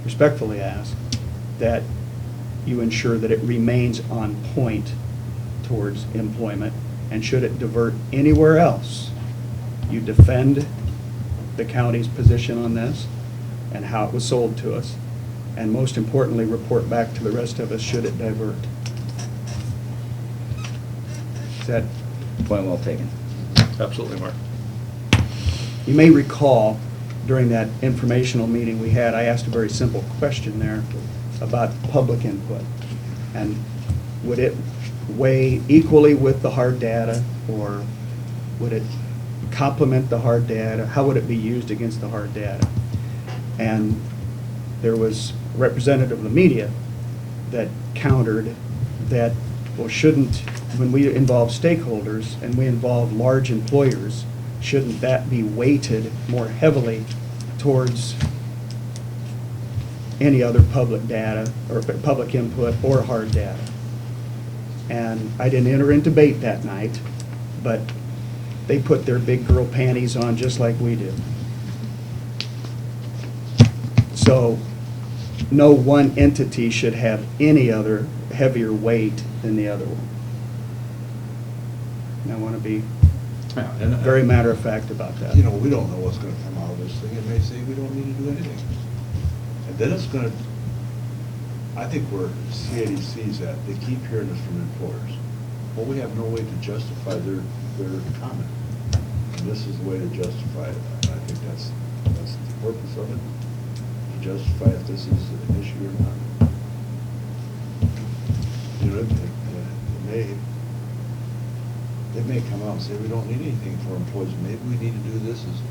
B: respectfully ask, that you ensure that it remains on point towards employment, and should it divert anywhere else, you defend the county's position on this and how it was sold to us, and most importantly, report back to the rest of us should it divert. Is that,
I: Point well taken.
C: Absolutely, Mark.
B: you may recall, during that informational meeting we had, I asked a very simple question there about public input. And would it weigh equally with the hard data, or would it complement the hard data? How would it be used against the hard data? And there was a representative of the media that countered that, well, shouldn't, when we involve stakeholders and we involve large employers, shouldn't that be weighted more heavily towards any other public data or public input or hard data? And I didn't enter into debate that night, but they put their big girl panties on just like we did. So no one entity should have any other heavier weight than the other one. And I want to be
H: Yeah, and-
B: very matter of fact about that.
H: You know, we don't know what's gonna come out of this thing. It may say we don't need to do anything. And then it's gonna, I think where CAD sees that, they keep hearing this from employers. Well, we have no way to justify their comment. And this is the way to justify it. And I think that's the purpose of it, to justify if this is an issue or not. You know, it may come out and say we don't need anything for employees. Maybe we need to do this is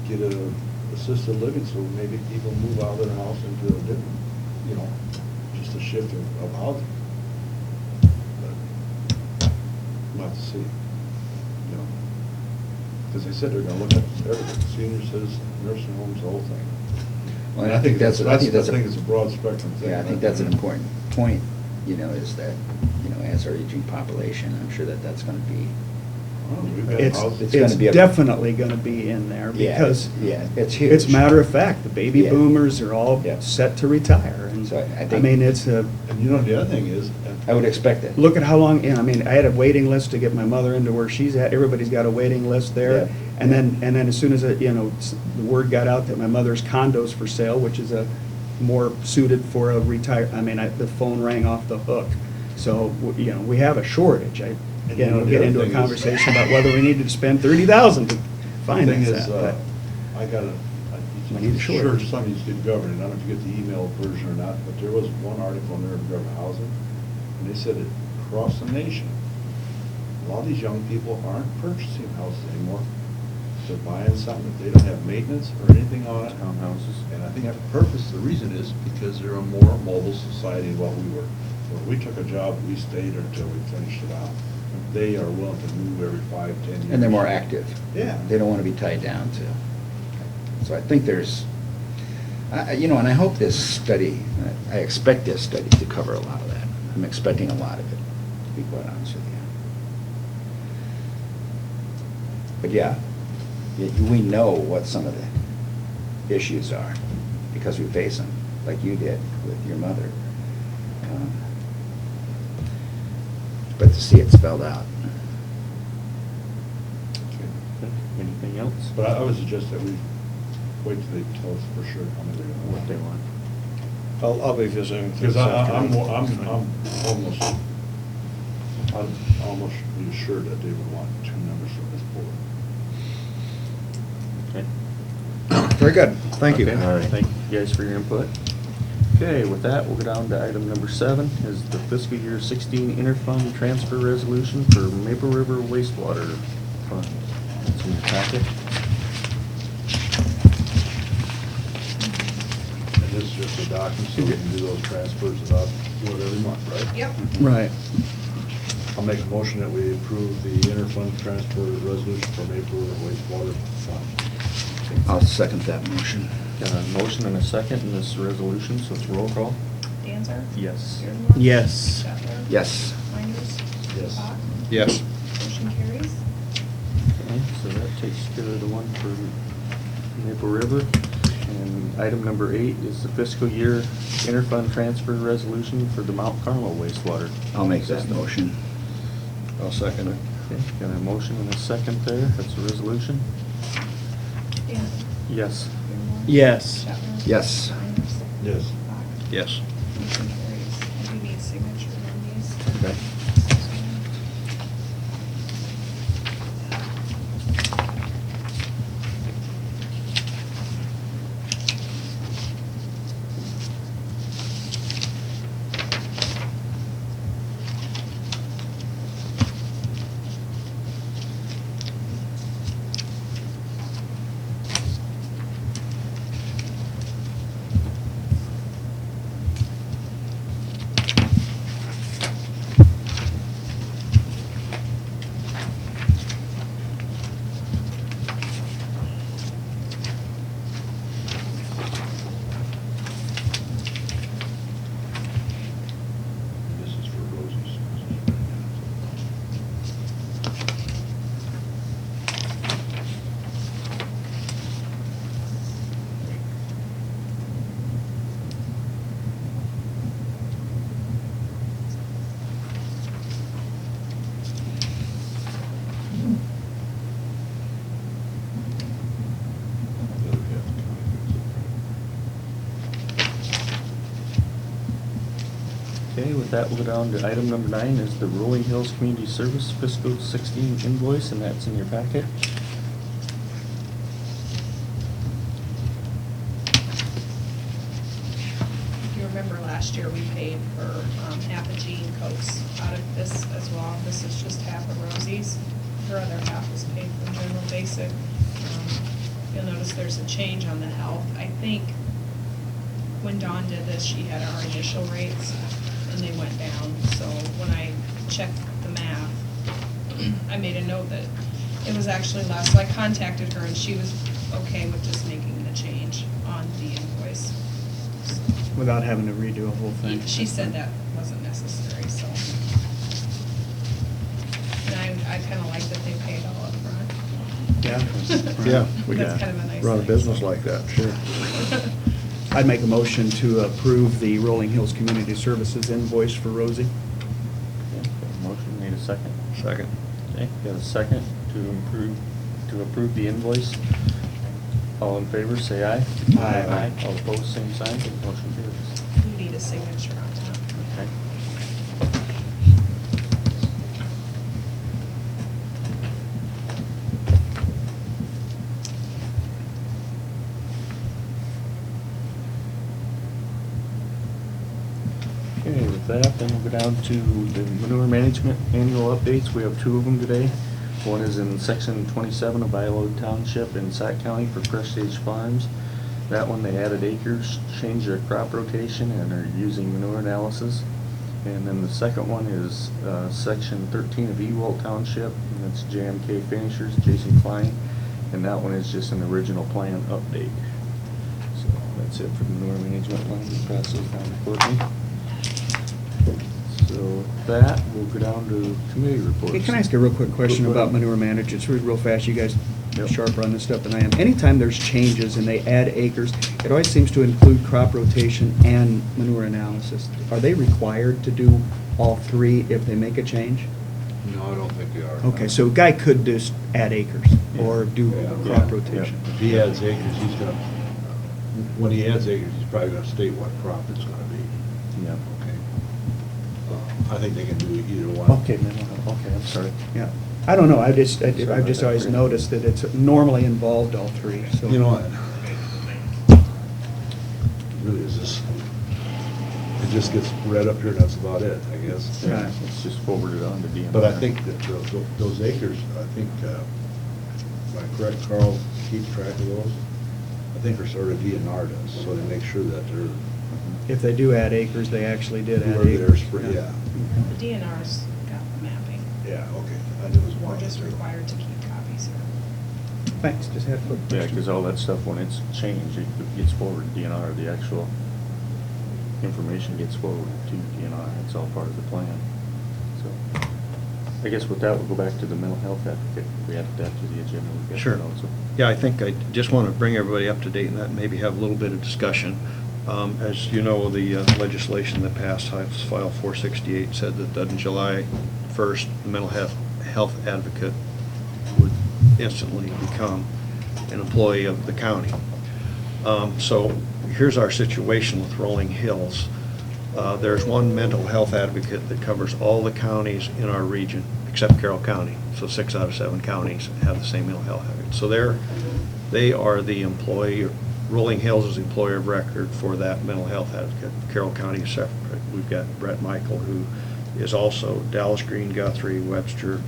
H: get a assisted living, so maybe people move out of their house into a different, you know, just a shift of housing. But we'll have to see, you know. Because they said they're gonna look at everything, senior citizens, nursing homes, the whole thing.
I: Well, and I think that's
H: I think it's a broad spectrum thing.
I: Yeah, I think that's an important point, you know, is that, you know, as our aging population, I'm sure that that's gonna be,
H: Well, we've got
B: It's
H: houses-
I: gonna
B: it's
I: be a-
B: definitely going to be in there
I: yeah,
B: because
I: it's huge.
B: it's matter of fact, the baby
I: Yeah.
B: boomers are all
I: Yeah.
B: set to retire. And
I: So I
B: I
I: think-
B: mean, it's a,
H: And you know, the other thing is.
I: I would expect that.
B: look at how long, you know, I mean, I had a waiting list to get my mother into where she's at. Everybody's got a waiting list there.
I: Yeah.
B: And then as soon as, you know, the word got out that my mother's condo's for sale, which is more suited for a the phone rang off the hook. So, you know, we have a shortage.
H: And you know,
B: We'll
H: the
B: get
H: other
B: into a
H: thing is-
B: conversation about whether we needed to spend $30,000 to
H: The
B: finance
H: thing
B: that.
H: is,
B: but-
H: I got
B: We need a
H: sure
B: shortage.
H: something's getting governed, and I don't know if you get the email version or not, but there was one article in there of government housing, and they said it across the nation, a lot of these young people aren't purchasing houses anymore. They're buying something that they don't have maintenance or anything on it.
A: Townhouses.
H: And I think the purpose, the reason is because they're a more mobile society than what we were. When we took a job, we stayed until we finished it out. They are willing to move every 5, 10 years.
I: And they're more active.
H: Yeah.
I: They don't want to be tied down to. So I think there's, you know, and I hope this study, I expect this study to cover a lot of that. I'm expecting a lot of it, to be quite honest with you. But yeah, we know what some of the issues are, because we face them, like you did with your mother. but to see it spelled out.
A: Okay. Anything else?
H: But I would suggest that we wait till they tell us for sure how many they
A: What
H: want.
A: they want.
C: I'll be visiting.
H: Because
C: this
H: I'm
C: afternoon.
H: almost be assured that they would want 2 members from this board.
A: Okay.
C: Very good, thank you.
A: Okay.
I: All right.
A: Thank you guys for your input. Okay, with that, we'll go down to item number 7, is the fiscal year 16 interfund transfer resolution for Maple River wastewater fund. It's in your packet.
H: And this is just a document, so we can do those transfers about, do it every month, right?
D: Yep.
B: Right.
H: I'll make a motion that we approve the interfund transfer resolution for Maple River wastewater fund.
I: I'll second that motion.
A: Got a motion and a second in this resolution, so it's roll call.
D: Dancer?
A: Yes.
D: Beardmore?
B: Yes.
D: Shetler?
I: Yes.
D: Miners?
H: Yes.
D: Bach?
C: Yes.
D: Motion carries.
A: Okay, so that takes care of the one for Maple River. And item number 8 is the fiscal year interfund transfer resolution for the Mount Carmel wastewater.
I: I'll make that
A: system.
I: motion.
C: I'll second it.
A: Okay, got a motion and a second there. That's a resolution.
D: Dancer?
A: Yes.
D: Beardmore?
B: Yes.
D: Shetler?
I: Yes.
D: Miners?
H: Yes.
D: Bach?
C: Yes.
D: Motion carries. I do need signatures on these.
A: Okay.
H: This is for Rosie's. The other half the county goes
A: Okay, with that, we'll go down to item number 9 is the Rolling Hills Community Service fiscal 16 invoice, and that's in your packet.
D: If you remember last year, we paid for half a Gene Cokes out of this as well. This is just half of Rosie's. Her other half was paid from general basic. You'll notice there's a change on the health. I think when Dawn did this, she had our initial rates and they went down. So when I checked the math, I made a note that it was actually less. So I contacted her and she was okay with just making the change on the invoice. So
B: Without having to redo a whole thing.
D: she said that wasn't necessary, so. And I kinda like that they paid all up front.
B: Yeah.
C: Yeah,
B: we
D: That's
B: got-
D: kind of a nice
C: Run a
D: thing,
C: business
D: so.
C: like that, sure.
B: I'd make a motion to approve the Rolling Hills Community Services invoice for Rosie.
A: Okay, got a motion, need a second.
C: Second.
A: Okay, got a second to approve the invoice. All in favor, say aye.
B: Aye.
A: All opposed, same sign. Motion carries.
D: You need a signature on that.
A: Okay. Okay, with that, then we'll go down to the manure management annual updates. We have 2 of them today. One is in section 27 of Iowa Township in Sac County for Fresh Stage Farms. That one, they added acres, changed their crop rotation, and are using manure analysis. And then the second one is section 13 of Ewald Township, and that's JMK Finishers, Jason Klein. And that one is just an original plan update. So that's it for the manure management line. Pass those down to Courtney. So with that, we'll go down to committee reports.
B: Hey, can I ask a real quick question
A: Go
B: about
A: ahead.
B: manure management? It's real fast, you guys
A: Yep.
B: sharper on this stuff than I am. Anytime there's changes and they add acres, it always seems to include crop rotation and manure analysis. Are they required to do all three if they make a change?
G: No, I don't think they are.
B: Okay, so a guy could just add acres or do
G: Yeah.
B: crop
A: Yeah.
B: rotation.
H: If he adds acres, he's gonna, when he adds acres, he's probably gonna state what crop it's gonna be.
A: Yeah.
H: Okay. I think they can do either one.
A: Okay, okay, I'm sorry.
B: Yeah. I don't know, I've just
A: about
B: always
A: that.
B: noticed that it's normally involved all three, so.
H: You know what? Really, is this, it just gets read up here, that's about it, I guess.
A: Yeah, let's just forward it on to DNR.
H: But I think that those acres, I think, am I correct, Carl, keep track of those? I think are sort of DNR does, so they make sure that they're,
B: If they do add acres, they actually did add
H: where they're,
B: acres.
H: yeah,
D: The DNR's got the mapping.
H: yeah, okay. I knew it was
D: We're
H: one.
D: just required to keep copies here.
B: Thanks, just had a quick
A: Yeah,
B: question.
A: because all that stuff, when it's changed, it gets forwarded to DNR, the actual information gets forwarded to DNR. It's all part of the plan. So, I guess with that, we'll go back to the mental health advocate. We added that to the agenda. We've got
C: Sure.
A: that also.
C: Yeah, I think I just want to bring everybody up to date in that, and maybe have a little bit of discussion. As you know, the legislation that passed, House File 468, said that on July 1st, the mental health advocate would instantly become an employee of the county. So here's our situation with Rolling Hills. There's one mental health advocate that covers all the counties in our region, except Carroll County. So 6 out of 7 counties have the same mental health advocate. So they are the employee. Rolling Hills is the employer of record for that mental health advocate. Carroll County is separate. We've got Brett Michael, who is also Dallas, Green, Guthrie, Webster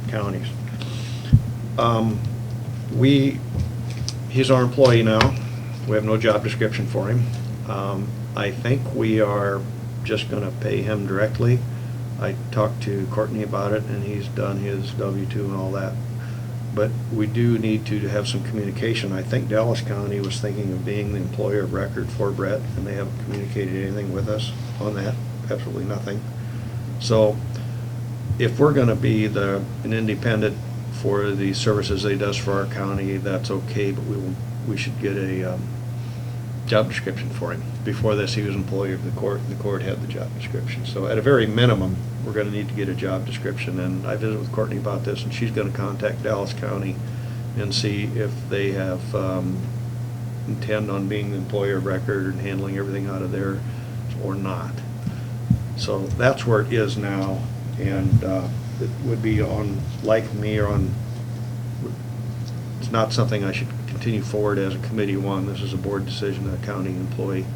C: counties. He's our employee now. We have no job description for him. I think we are just going to pay him directly. I talked to Courtney about it, and he's done his W-2 and all that. But we do need to have some communication. I think Dallas County was thinking of being the employer of record for Brett, and they haven't communicated anything with us on that, absolutely nothing. So if we're gonna be an independent for the services they does for our county, that's okay, but we should get a job description for him. Before this, he was employee of the court, and the court had the job description. So at a very minimum, we're gonna need to get a job description, and I visited with Courtney about this, and she's gonna contact Dallas County and see if they have, intend on being the employer of record and handling everything out of there or not. So that's where it is now, and it would be on, like me, or on, it's not something I should continue forward as a committee one. This is a board decision, a county employee.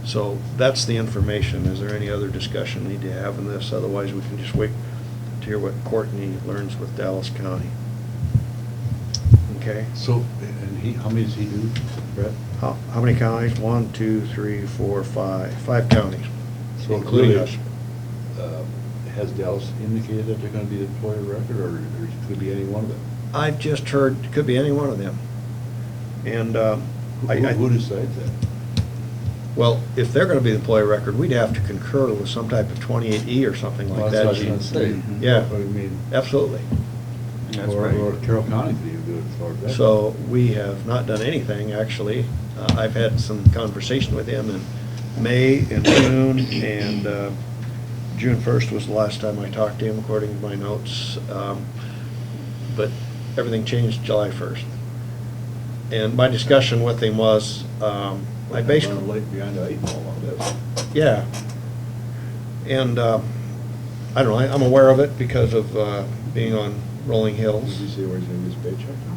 C: So that's the information. Is there any other discussion we need to have in this? Otherwise, we can just wait to hear what Courtney learns with Dallas County. Okay?
H: So, and how many does he do, Brett?
C: How many counties? 1, 2, 3, 4, 5. 5 counties,
H: So
C: including
H: really,
C: us.
H: Has Dallas indicated that they're gonna be the employer of record, or it could be any one of them?
C: I've just heard, it could be any one of them. And
H: Who decides that?
C: well, if they're gonna be the employee record, we'd have to concur with some type of 28E or something
H: Well,
C: like
H: that's
C: that.
H: what I was gonna say.
C: Gene. Yeah,
H: I mean,
C: absolutely.
A: That's
H: or
A: right.
H: Carroll County could even do it as far as that.
C: So we have not done anything, actually. I've had some conversation with him in May and June, and June 1st was the last time I talked to him, according to my notes. But everything changed July 1st. And my discussion with him was, I basically...
H: Running late behind the 8 ball on this.
C: Yeah. And, I don't know, I'm aware of it because of being on Rolling Hills.
H: Does he say where he's gonna get his paycheck now?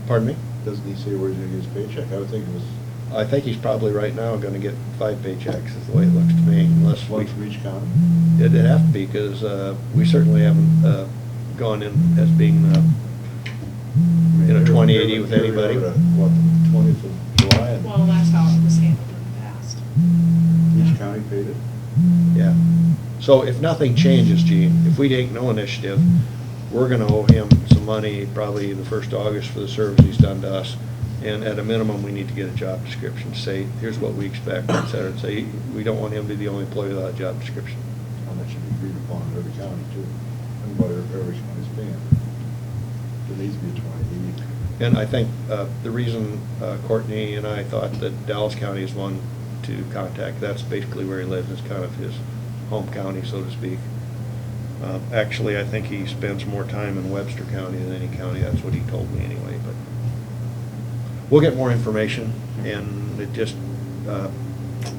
C: Pardon me?
H: Doesn't he say where he's gonna get his paycheck? I would think it was
C: I think he's probably right now gonna get 5 paychecks, is the way it looks to me, unless we...
H: one for each county.
C: It'd have to be, because we certainly haven't gone in as being in a 2080 with anybody.
H: What, the 20th of July, and
D: Well, that's how it was handled in the past.
H: each county paid it?
C: Yeah. So if nothing changes, Gene, if we take no initiative, we're gonna owe him some money, probably the 1st of August, for the service he's done to us. And at a minimum, we need to get a job description, say, here's what we expect, et cetera. Say, we don't want him to be the only employee without a job description.
G: And that should be agreed upon in every county too, and by every county's paying. There needs to be a 2080.
C: And I think the reason Courtney and I thought that Dallas County is one to contact, that's basically where he lives, it's kind of his home county, so to speak. Actually, I think he spends more time in Webster County than any county, that's what he told me anyway, but we'll get more information, and it just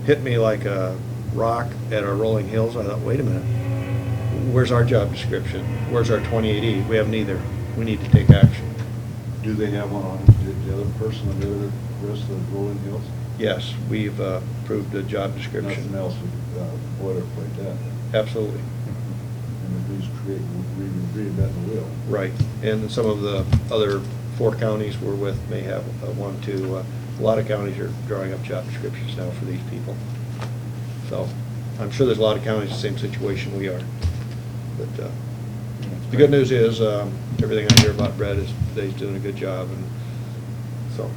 C: hit me like a rock at our rolling hills. I thought, wait a minute, where's our job description? Where's our 2080? We have neither. We need to take action.
G: Do they have one on the other person on the other rest of the rolling hills?
C: Yes, we've approved a job description.
G: Nothing else would boilerplate that.
C: Absolutely.
G: And if these create, reinvent the wheel.
C: Right, and some of the other 4 counties we're with may have one too. A lot of counties are drawing up job descriptions now for these people. So, I'm sure there's a lot of counties in the same situation we are. But the good news is, everything I hear about Brett is that he's doing a good job, and so,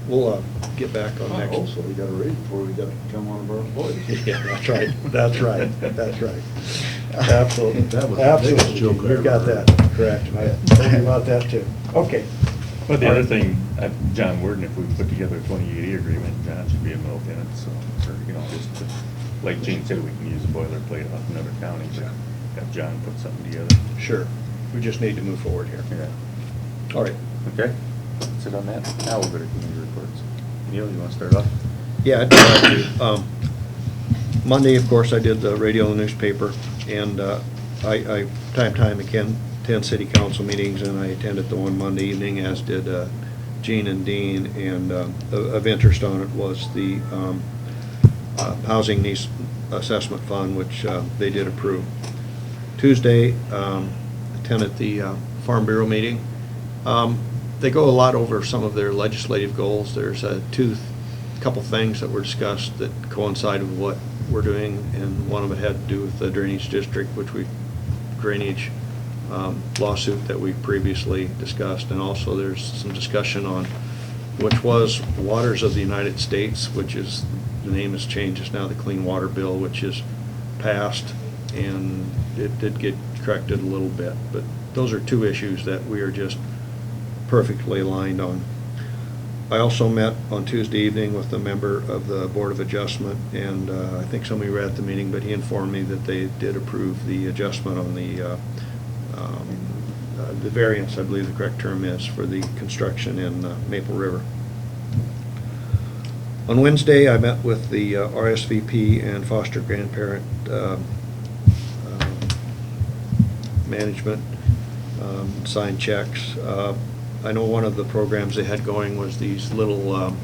C: we'll get back on
G: I
C: next.
G: hope so. We got a raise before we got to become one of our employees.
C: Yeah, that's right, that's right, that's right. Absolutely,
G: That was the biggest
C: absolutely.
G: joke I
C: You've got
G: ever
C: that,
G: heard.
C: correct. I told you about that too. Okay.
A: But the other thing, John Worden, if we put together a 2080 agreement, John should be involved in it, so, or, you know, just to, like Gene said, we can use a boilerplate off another county, but have John put something together.
C: Sure, we just need to move forward here.
A: Yeah.
C: All right.
A: Okay, that's it on that. Now we'll go to committee reports. Neil, you want to start off?
C: Yeah, I'd be glad to. Monday, of course, I did the radio and the newspaper, and I time again attend city council meetings, and I attended the one Monday evening, as did Gene and Dean, and of interest on it was the housing needs assessment fund, which they did approve. Tuesday, attended the Farm Bureau meeting. They go a lot over some of their legislative goals. There's couple things that were discussed that coincide with what we're doing, and one of it had to do with the drainage district, drainage lawsuit that we previously discussed, and also there's some discussion on which was Waters of the United States, which is, the name has changed, it's now the Clean Water Bill, which is passed, and it did get corrected a little bit, but those are 2 issues that we are just perfectly aligned on. I also met on Tuesday evening with a member of the Board of Adjustment, and I think some of you were at the meeting, but he informed me that they did approve the adjustment on the variance, I believe the correct term is, for the construction in Maple River. On Wednesday, I met with the RSVP and foster grandparent management, signed checks. I know one of the programs they had going was these little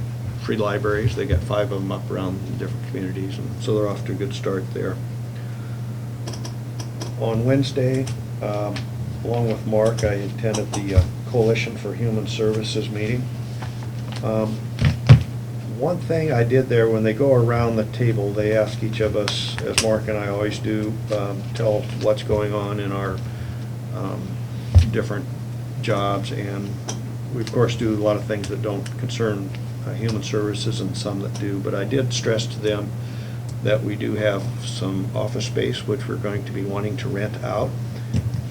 C: free libraries. They got 5 of them up around different communities, and so they're off to a good start there. On Wednesday, along with Mark, I attended the Coalition for Human Services meeting. One thing I did there, when they go around the table, they ask each of us, as Mark and I always do, tell what's going on in our different jobs, and we of course do a lot of things that don't concern human services and some that do, but I did stress to them that we do have some office space which we're going to be wanting to rent out,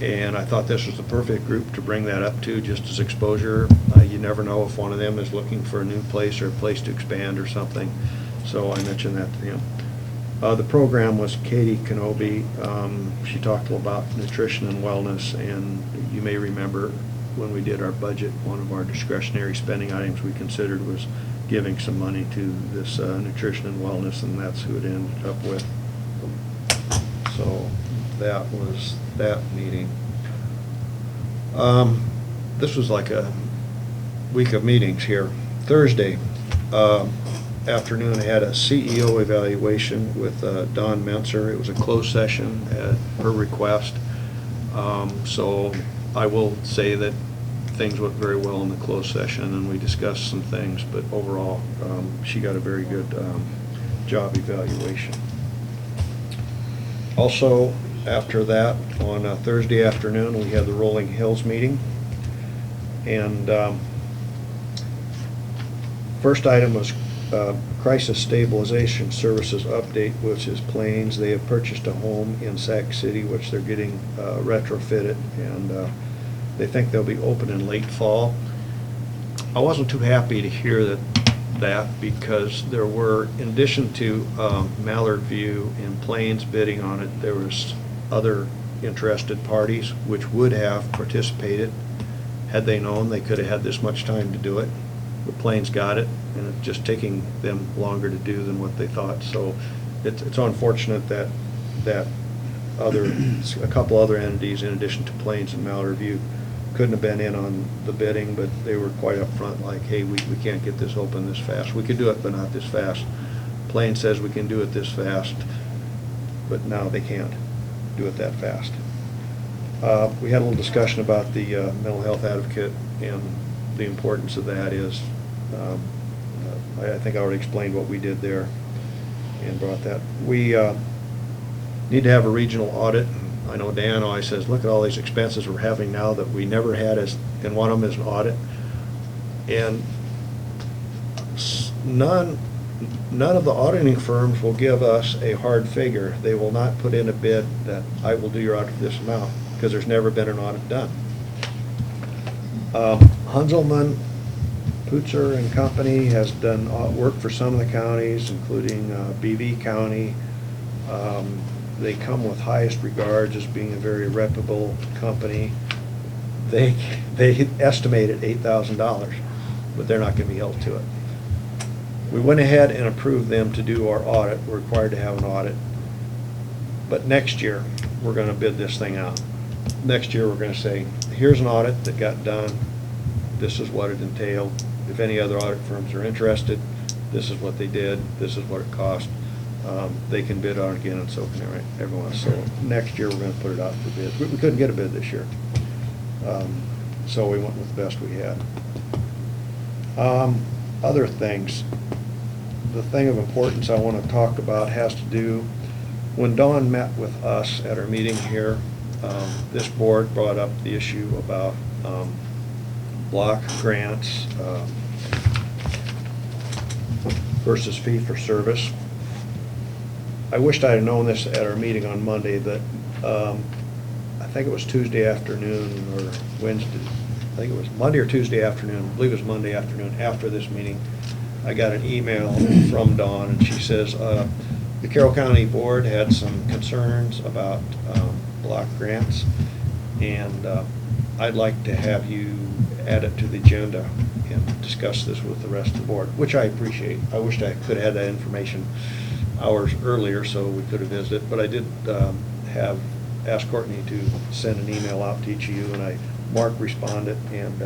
C: and I thought this was the perfect group to bring that up to, just as exposure. You never know if one of them is looking for a new place or a place to expand or something, so I mentioned that to him. The program was Katie Kenobi. She talked about nutrition and wellness, and you may remember when we did our budget, one of our discretionary spending items we considered was giving some money to this nutrition and wellness, and that's who it ended up with. So that was that meeting. This was like a week of meetings here. Thursday afternoon, I had a CEO evaluation with Don Menser. It was a closed session at her request. So I will say that things went very well in the closed session, and we discussed some things, but overall, she got a very good job evaluation. Also, after that, on Thursday afternoon, we had the Rolling Hills meeting, and First item was crisis stabilization services update, which is Plains. They have purchased a home in Sac City, which they're getting retrofitted, and they think they'll be open in late fall. I wasn't too happy to hear that because there were, in addition to Mallard View and Plains bidding on it, there was other interested parties which would have participated. Had they known, they could have had this much time to do it. But Plains got it, and it's just taking them longer to do than what they thought. So it's unfortunate that a couple other entities, in addition to Plains and Mallard View, couldn't have been in on the bidding, but they were quite upfront, like, hey, we can't get this open this fast. We could do it, but not this fast. Plains says we can do it this fast, but now they can't do it that fast. We had a little discussion about the mental health advocate, and the importance of that is, I think I already explained what we did there and brought that. We need to have a regional audit. I know Dan always says, look at all these expenses we're having now that we never had, and one of them is an audit. And none of the auditing firms will give us a hard figure. They will not put in a bid that I will do your audit for this amount, because there's never been an audit done. Hunzelman, Putzer and Company has done work for some of the counties, including BV County. They come with highest regards as being a very reputable company. They estimated $8,000, but they're not going to be held to it. We went ahead and approved them to do our audit. We're required to have an audit. But next year, we're going to bid this thing out. Next year, we're going to say, here's an audit that got done. This is what it entailed. If any other audit firms are interested, this is what they did. This is what it cost. They can bid on it again, and so can everyone. So next year, we're going to put it out for bids. We couldn't get a bid this year. So we went with the best we had. Other things. The thing of importance I want to talk about has to do, when Dawn met with us at our meeting here, this board brought up the issue about block grants versus fee for service. I wished I had known this at our meeting on Monday, that I think it was Tuesday afternoon or Wednesday. I think it was Monday or Tuesday afternoon. I believe it was Monday afternoon after this meeting. I got an email from Dawn, and she says the Carroll County Board had some concerns about block grants, and I'd like to have you add it to the agenda and discuss this with the rest of the board, which I appreciate. I wished I could have had that information hours earlier so we could have visited, but I did have asked Courtney to send an email out to each of you, and Mark responded, and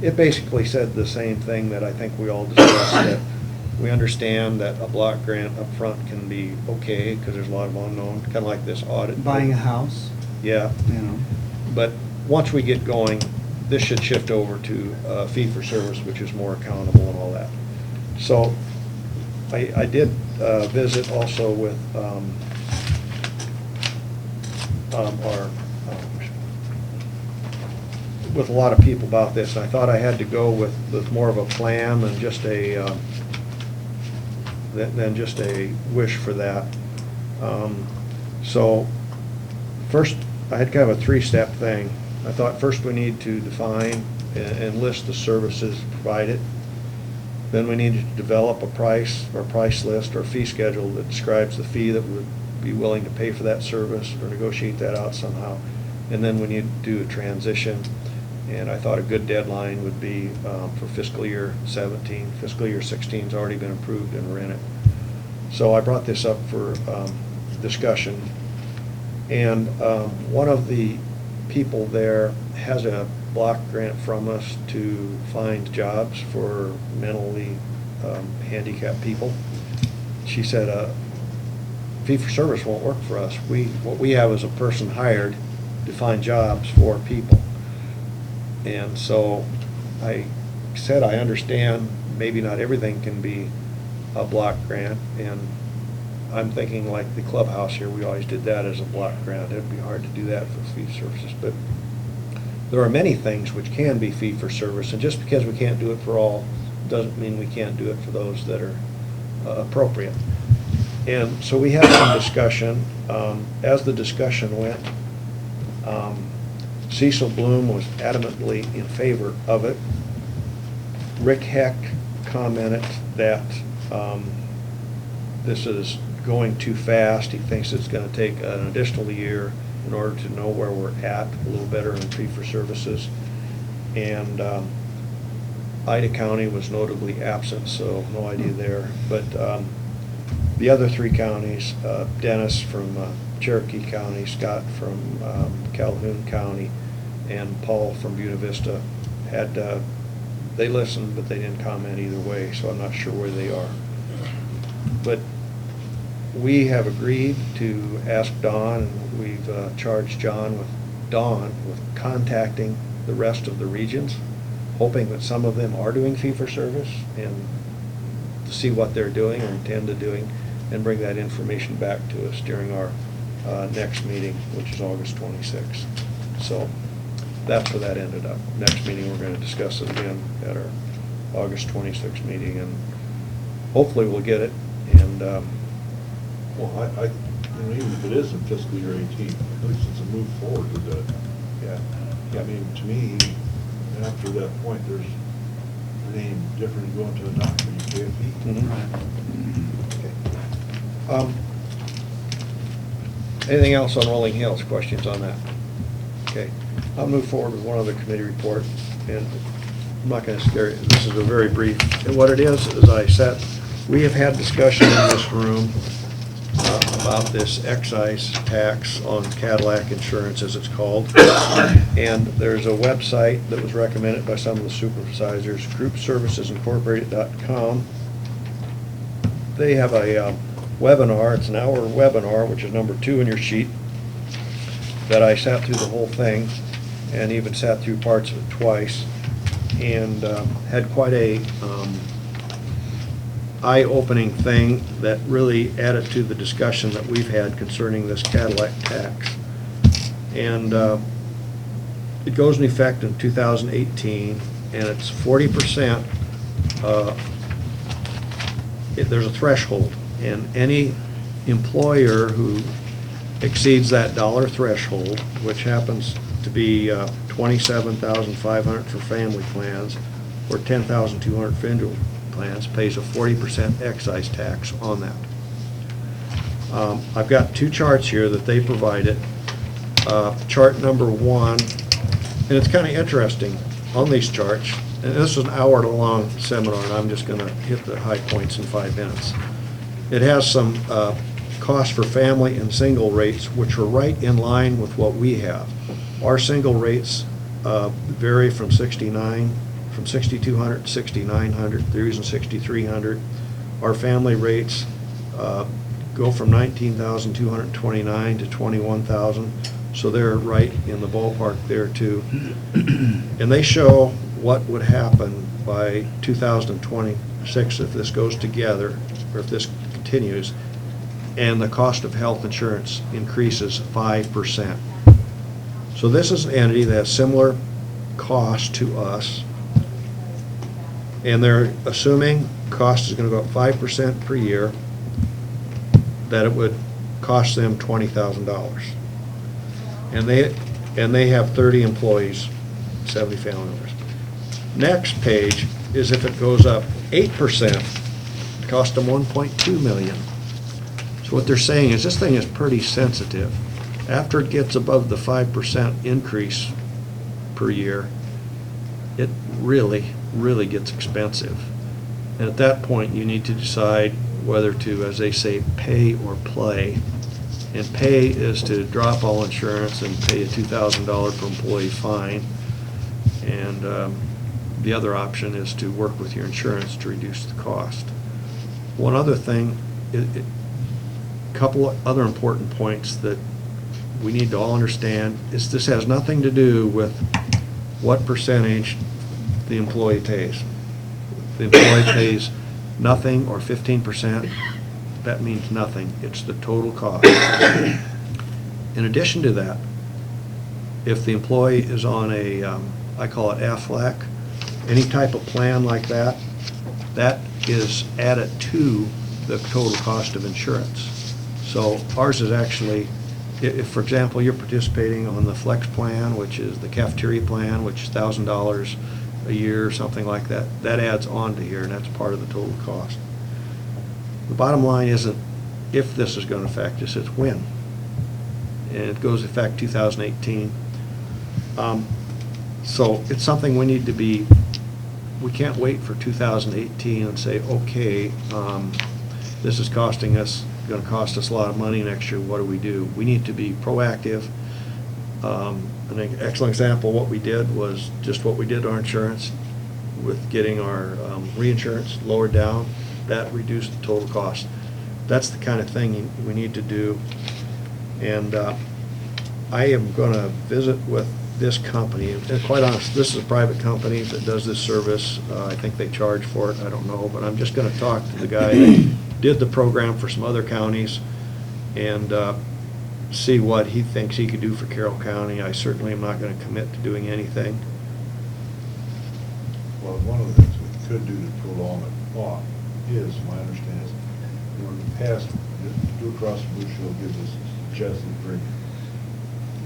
C: it basically said the same thing that I think we all discussed, that we understand that a block grant up front can be okay because there's a lot of unknown, kind of like this audit.
B: Buying a house,
C: Yeah.
B: you know.
C: But once we get going, this should shift over to fee for service, which is more accountable and all that. So I did visit also with with a lot of people about this. I thought I had to go with more of a plan than just a wish for that. So first, I had kind of a three-step thing. I thought first we need to define and list the services provided. Then we needed to develop a price or price list or fee schedule that describes the fee that we would be willing to pay for that service, or negotiate that out somehow. And then we need to do a transition. And I thought a good deadline would be for fiscal year 17. Fiscal year 16's already been approved and we're in it. So I brought this up for discussion. And one of the people there has a block grant from us to find jobs for mentally handicapped people. She said fee for service won't work for us. What we have is a person hired to find jobs for people. And so I said, I understand maybe not everything can be a block grant, and I'm thinking like the clubhouse here, we always did that as a block grant. It'd be hard to do that for fee services, but there are many things which can be fee for service, and just because we can't do it for all doesn't mean we can't do it for those that are appropriate. And so we had some discussion. As the discussion went, Cecil Bloom was adamantly in favor of it. Rick Heck commented that this is going too fast. He thinks it's going to take an additional year in order to know where we're at a little better in fee-for-services. And Ida County was notably absent, so no idea there. But the other three counties, Dennis from Cherokee County, Scott from Calhoun County, and Paul from Buena Vista, had they listened, but they didn't comment either way, so I'm not sure where they are. But we have agreed to ask Don, and we've charged Don with contacting the rest of the regions, hoping that some of them are doing fee-for-service, and to see what they're doing or intend to doing, and bring that information back to us during our next meeting, which is August 26th. So that's where that ended up. Next meeting, we're going to discuss it again at our August 26th meeting, and hopefully we'll get it. And
H: Well, I, even if it is in fiscal year 18, at least it's a move forward with that.
C: yeah,
H: I mean, to me, after that point, there's anything different than going to a doctor, you pay a fee.
C: Okay. Anything else on Rolling Hills? Questions on that? Okay. I'll move forward with one other committee report, and I'm not going to scare you. This is a very brief. And what it is we have had discussion in this room about this excise tax on Cadillac insurance, as it's called. And there's a website that was recommended by some of the supervisors, groupservicesincorporated.com. They have a webinar. It's an hour webinar, which is number 2 in your sheet, that I sat through the whole thing and even sat through parts of it twice, and had quite a eye-opening thing that really added to the discussion that we've had concerning this Cadillac tax. And it goes in effect in 2018, and it's 40%. There's a threshold, and any employer who exceeds that dollar threshold, which happens to be $27,500 for family plans or $10,200 for individual plans, pays a 40% excise tax on that. I've got 2 charts here that they provided. Chart number 1, and it's kind of interesting on these charts, and this is an hour-long seminar, and I'm just going to hit the high points in 5 minutes. It has some costs for family and single rates, which are right in line with what we have. Our single rates vary from 6,200 to 6,900. They're using 6,300. Our family rates go from 19,229 to 21,000. So they're right in the ballpark there too. And they show what would happen by 2026 if this goes together, or if this continues, and the cost of health insurance increases 5%. So this is an entity that has similar cost to us, and they're assuming cost is going to go up 5% per year, that it would cost them $20,000. And they have 30 employees, 70 family members. Next page is if it goes up 8%, it costs them $1.2 million. So what they're saying is this thing is pretty sensitive. After it gets above the 5% increase per year, it really, really gets expensive. And at that point, you need to decide whether to, as they say, pay or play. And pay is to drop all insurance and pay a $2,000 per employee fine. And the other option is to work with your insurance to reduce the cost. One other thing, a couple of other important points that we need to all understand is this has nothing to do with what percentage the employee pays. If the employee pays nothing or 15%, that means nothing. It's the total cost. In addition to that, if the employee is on a, I call it AFLAC, any type of plan like that, that is added to the total cost of insurance. So ours is actually, if, for example, you're participating on the flex plan, which is the cafeteria plan, which is $1,000 a year or something like that, that adds on to here, and that's part of the total cost. The bottom line isn't if this is going to affect us, it's when. And it goes into effect 2018. So it's something we need to be, we can't wait for 2018 and say, okay, this is costing us, going to cost us a lot of money next year, what do? We need to be proactive. An excellent example of what we did was just what we did to our insurance with getting our reinsurance lowered down. That reduced the total cost. That's the kind of thing we need to do. And I am going to visit with this company. And quite honest, this is a private company that does this service. I think they charge for it, I don't know. But I'm just going to talk to the guy that did the program for some other counties and see what he thinks he could do for Carroll County. I certainly am not going to commit to doing anything.
H: Well, one of the things we could do to prolong it off is, my understanding is, in the past, Blue Cross Blue Shield gives us suggested premium.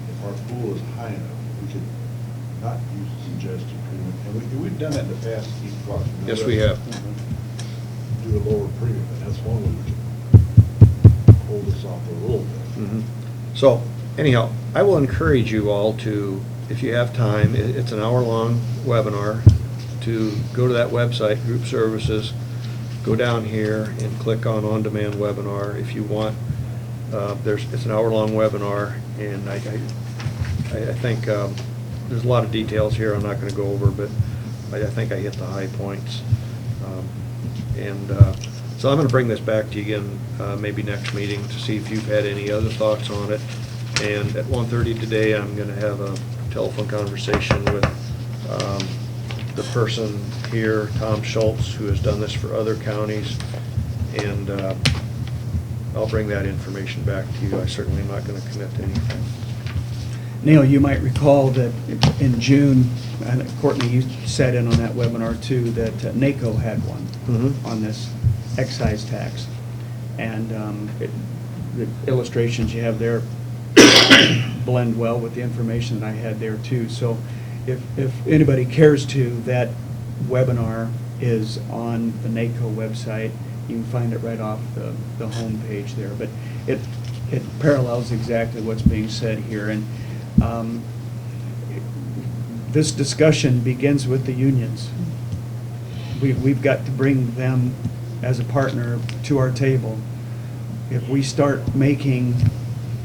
H: If our pool is high enough, we could not use suggested premium. And we've done that in the past, Blue Cross.
C: Yes, we have.
H: Do a lower premium, and that's one way we can hold this off for a little bit.
C: Mhm. So anyhow, I will encourage you all to, if you have time, it's an hour-long webinar, to go to that website, Group Services, go down here and click on On-Demand Webinar if you want. It's an hour-long webinar, and I think there's a lot of details here I'm not going to go over, but I think I hit the high points. So I'm going to bring this back to you again maybe next meeting to see if you've had any other thoughts on it. And at 1:30 today, I'm going to have a telephone conversation with the person here, Tom Schultz, who has done this for other counties. And I'll bring that information back to you. I certainly am not going to commit to anything.
B: Neil, you might recall that in June, and Courtney, you sat in on that webinar too, that NACO had one
C: Mhm.
B: on this excise tax. And the illustrations you have there blend well with the information that I had there too. So if anybody cares to, that webinar is on the NACO website. You can find it right off the home page there. But it parallels exactly what's being said here. And this discussion begins with the unions. We've got to bring them as a partner to our table. If we start making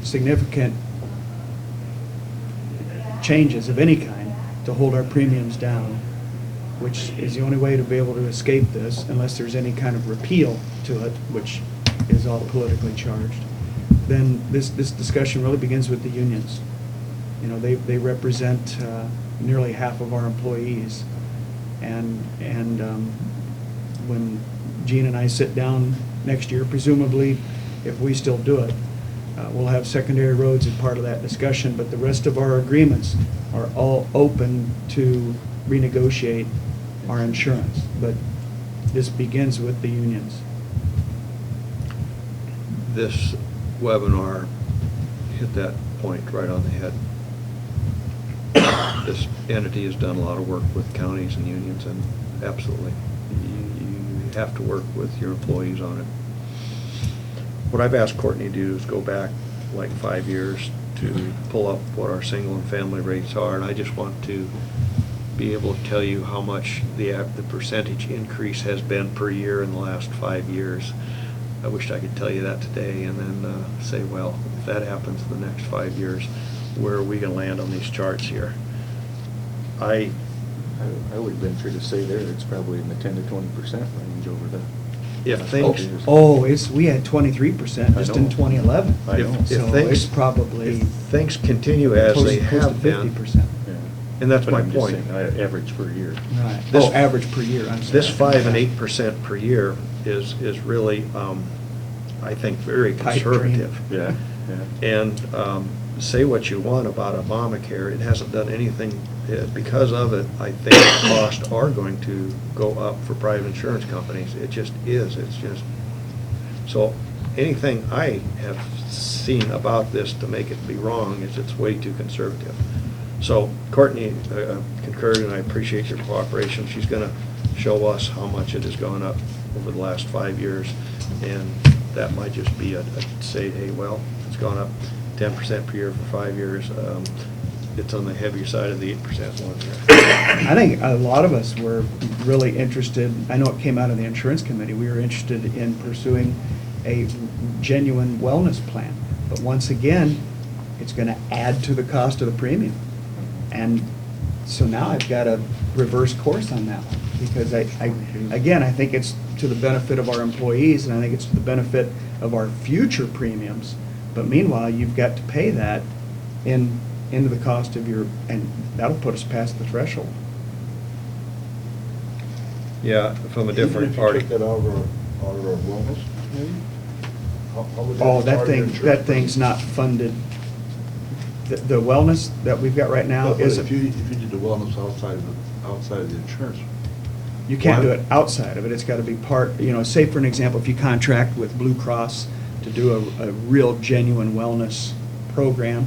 B: significant changes of any kind to hold our premiums down, which is the only way to be able to escape this, unless there's any kind of repeal to it, which is all politically charged, then this discussion really begins with the unions. You know, they represent nearly half of our employees. And when Gene and I sit down next year, presumably, if we still do it, we'll have secondary roads as part of that discussion, but the rest of our agreements are all open to renegotiate our insurance. But this begins with the unions.
C: This webinar hit that point right on the head. This entity has done a lot of work with counties and unions, and absolutely, you have to work with your employees on it. What I've asked Courtney to do is go back like 5 years to pull up what our single and family rates are, and I just want to be able to tell you how much the percentage increase has been per year in the last 5 years. I wish I could tell you that today and then say, well, if that happens in the next 5 years, where are we going to land on these charts here?
A: I would venture to say there, it's probably in the 10 to 20% range over the
C: If
A: last
C: things-
A: couple years.
B: Oh, we had 23%
A: I
B: just in
A: know.
B: 2011.
A: I know.
C: If
B: So
C: things-
B: it's probably
C: if things continue as
B: close
C: they
B: to
C: have been,
B: 50%.
A: Yeah.
C: and that's
A: But
C: my
A: I'm just
C: point.
A: saying, average per year.
B: Right.
C: This-
B: Oh, average per year, I'm sorry.
C: This 5 and 8% per year is really, I think, very
B: Pipe dream.
C: conservative.
A: Yeah, yeah.
C: And say what you want about Obamacare, it hasn't done anything because of it, I think costs are going to go up for private insurance companies. It just is, it's just, so anything I have seen about this to make it be wrong is it's way too conservative. So Courtney concurred, and I appreciate your cooperation. She's gonna show us how much it has gone up over the last 5 years, and that might just be a say, hey, well, it's gone up 10% per year for 5 years. It's on the heavier side of the 8% one year.
B: I think a lot of us were really interested, I know it came out of the insurance committee, we were interested in pursuing a genuine wellness plan. But once again, it's gonna add to the cost of the premium. And so now I've got to reverse course on that one. Because again, I think it's to the benefit of our employees, and I think it's to the benefit of our future premiums. But meanwhile, you've got to pay that into the cost of your, and that'll put us past the threshold.
C: Yeah, from a different party.
H: Even if you took that out of our wellness, maybe? How would
B: Oh,
H: be part of your
B: that
H: insurance?
B: thing's not funded. The wellness that we've got right now
H: But
B: isn't.
H: if you did the wellness outside of the insurance.
B: You can't do
H: Why-
B: it outside of it, it's got to be part, say for an example, if you contract with Blue Cross to do a real genuine wellness program,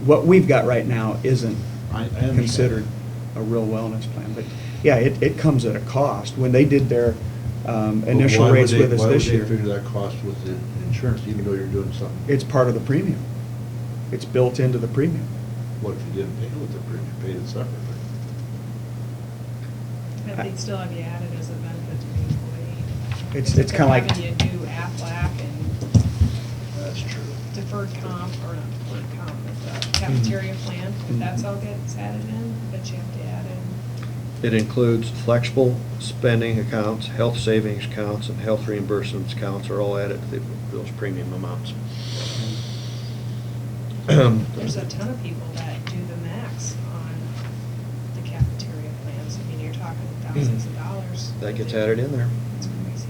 B: what we've got right now isn't
H: I understand.
B: considered a real wellness plan. But yeah, it comes at a cost. When they did their initial
H: Why would
B: rates
H: they-
B: with us this
H: Why
B: year,
H: would they figure that cost with the insurance, even though you're doing something?
B: it's part of the premium. It's built into the premium.
H: What if you didn't pay with the premium, paid it separately?
D: But they'd still have you added as a benefit to the employee.
B: It's
D: If
B: kind of like.
D: they're having you do Aflac and
H: That's true.
D: deferred comp, or not deferred comp, but the cafeteria plan, if that's all gets added in, but you have to add in.
C: It includes flexible spending accounts, health savings accounts, and health reimbursements accounts are all added to those premium amounts.
D: There's a ton of people that do the max on the cafeteria plans. I mean, you're talking thousands of dollars.
C: That gets added in there.
D: It's crazy.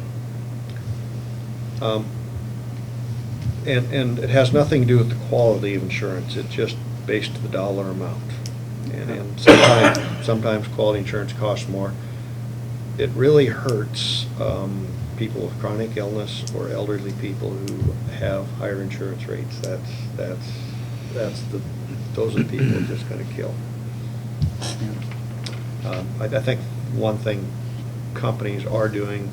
C: And it has nothing to do with the quality of insurance, it's just based to the dollar amount. And sometimes quality insurance costs more. It really hurts people with chronic illness or elderly people who have higher insurance rates. Those are the people it's just gonna kill. I think one thing companies are doing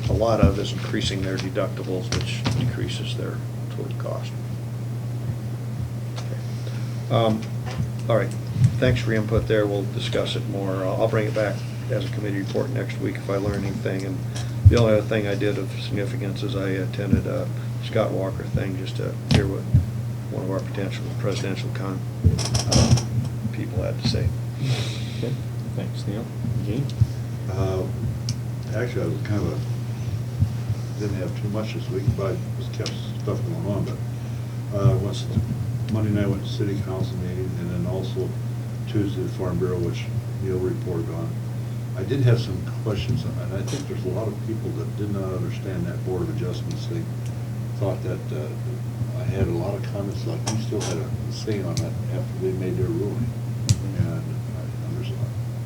C: a lot of is increasing their deductibles, which decreases their total cost. All right, thanks for your input there, we'll discuss it more. I'll bring it back as a committee report next week if I learn anything. And the only other thing I did of significance is I attended a Scott Walker thing just to hear what one of our potential presidential people had to say.
A: Okay, thanks, Neil. Gene?
H: Actually, I was kind of, didn't have too much this week, but I was kept stuff going on, but Monday night I went to city council meeting, and then also Tuesday the Farm Bureau, which Neil reported on. I did have some questions, and I think there's a lot of people that did not understand that Board of Adjustments. They thought that I had a lot of comments, like we still had a say on that after they made their ruling. And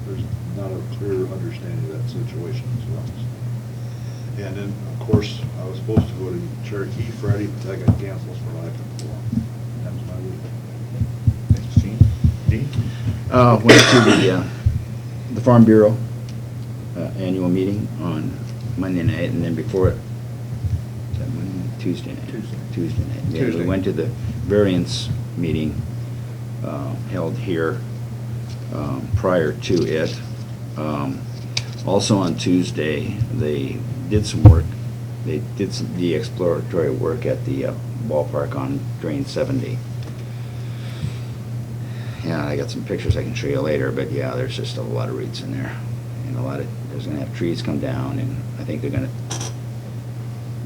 H: there's not a clear understanding of that situation as well. And then, of course, I was supposed to go to Cherokee Friday, but that got canceled for lack of quorum. That was my week.
A: Thanks, Gene. Dean?
I: Went to the Farm Bureau annual meeting on Monday night, and then before it, is that Monday? Tuesday night. Tuesday night. Yeah,
C: Tuesday.
I: we went to the variance meeting held here prior to it. Also on Tuesday, they did some work. They did the exploratory work at the ballpark on Drain 70. Yeah, I got some pictures I can show you later, but yeah, there's just a lot of roots in there. And there's gonna have trees come down, and I think they're gonna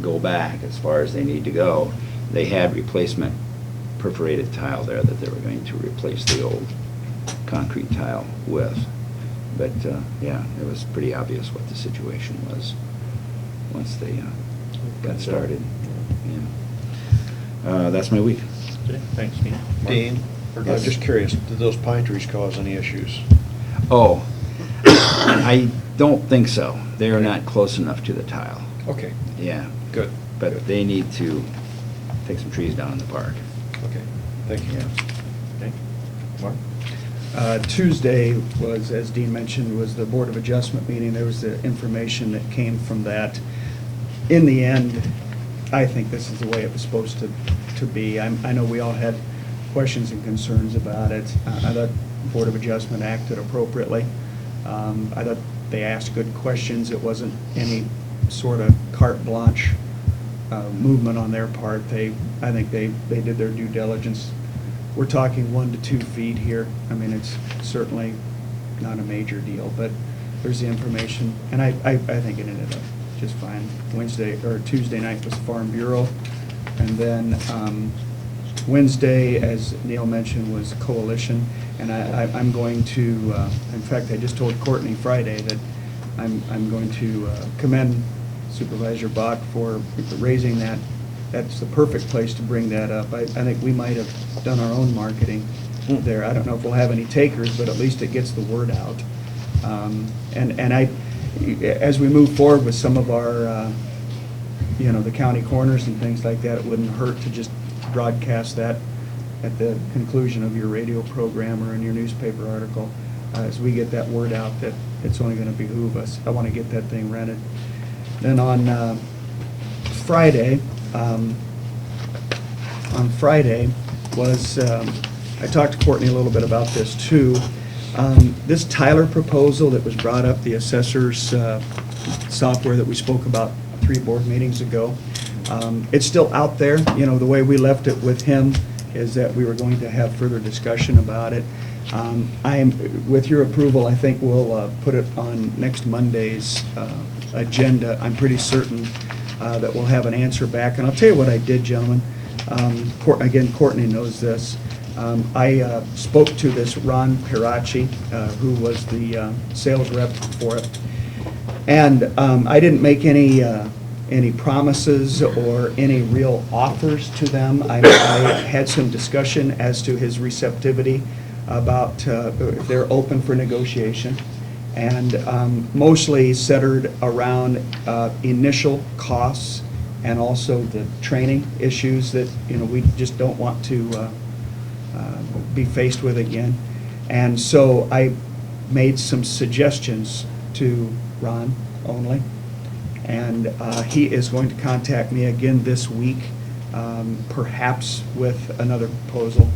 I: go back as far as they need to go. They had replacement perforated tile there that they were going to replace the old concrete tile with. But, yeah, it was pretty obvious what the situation was once they got started. Yeah. That's my week.
A: Okay, thanks, Dean. Mark?
C: Dean, I'm just curious, did those pine trees cause any issues?
I: Oh, I don't think so. They are not close enough to the tile.
C: Okay,
I: Yeah,
C: good.
I: but they need to take some trees down in the park.
C: Okay, thank you.
I: Yeah.
A: Okay. Mark?
B: Tuesday was, as Dean mentioned, was the Board of Adjustment meeting. There was the information that came from that. In the end, I think this is the way it was supposed to be. I know we all had questions and concerns about it. I thought Board of Adjustment acted appropriately. I thought they asked good questions. It wasn't any sort of carte blanche movement on their part. I think they did their due diligence. We're talking 1 to 2 feet here. I mean, it's certainly not a major deal, but there's the information, and I think it ended up just fine. Tuesday night was Farm Bureau, and then Wednesday, as Neil mentioned, was Coalition, and I'm going to, in fact, I just told Courtney Friday that I'm going to commend Supervisor Bach for raising that. That's the perfect place to bring that up. I think we might have done our own marketing there. I don't know if we'll have any takers, but at least it gets the word out. As we move forward with some of our, the county corners and things like that, it wouldn't hurt to just broadcast that at the conclusion of your radio program or in your newspaper article. As we get that word out, that it's only going to behoove us. I want to get that thing rented. Then on Friday was, I talked to Courtney a little bit about this too. This Tyler proposal that was brought up, the assessor's software that we spoke about 3 board meetings ago, it's still out there. The way we left it with him is that we were going to have further discussion about it. With your approval, I think we'll put it on next Monday's agenda. I'm pretty certain that we'll have an answer back. And I'll tell you what I did, gentlemen. Again, Courtney knows this. I spoke to this Ron Peracci, who was the sales rep for it. And I didn't make any promises or any real offers to them. I had some discussion as to his receptivity about if they're open for negotiation, and mostly centered around initial costs and also the training issues that we just don't want to be faced with again. And so I made some suggestions to Ron only, and he is going to contact me again this week, perhaps with another proposal.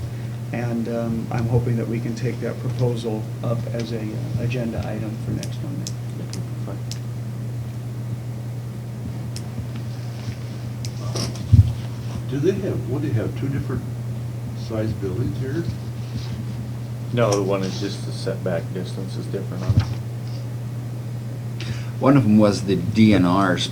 B: And I'm hoping that we can take that proposal up as a agenda item for next Monday.
H: Do they have 2 different size buildings here?
A: No, the one is just the setback distance is different on it.
I: One of them was the DNR's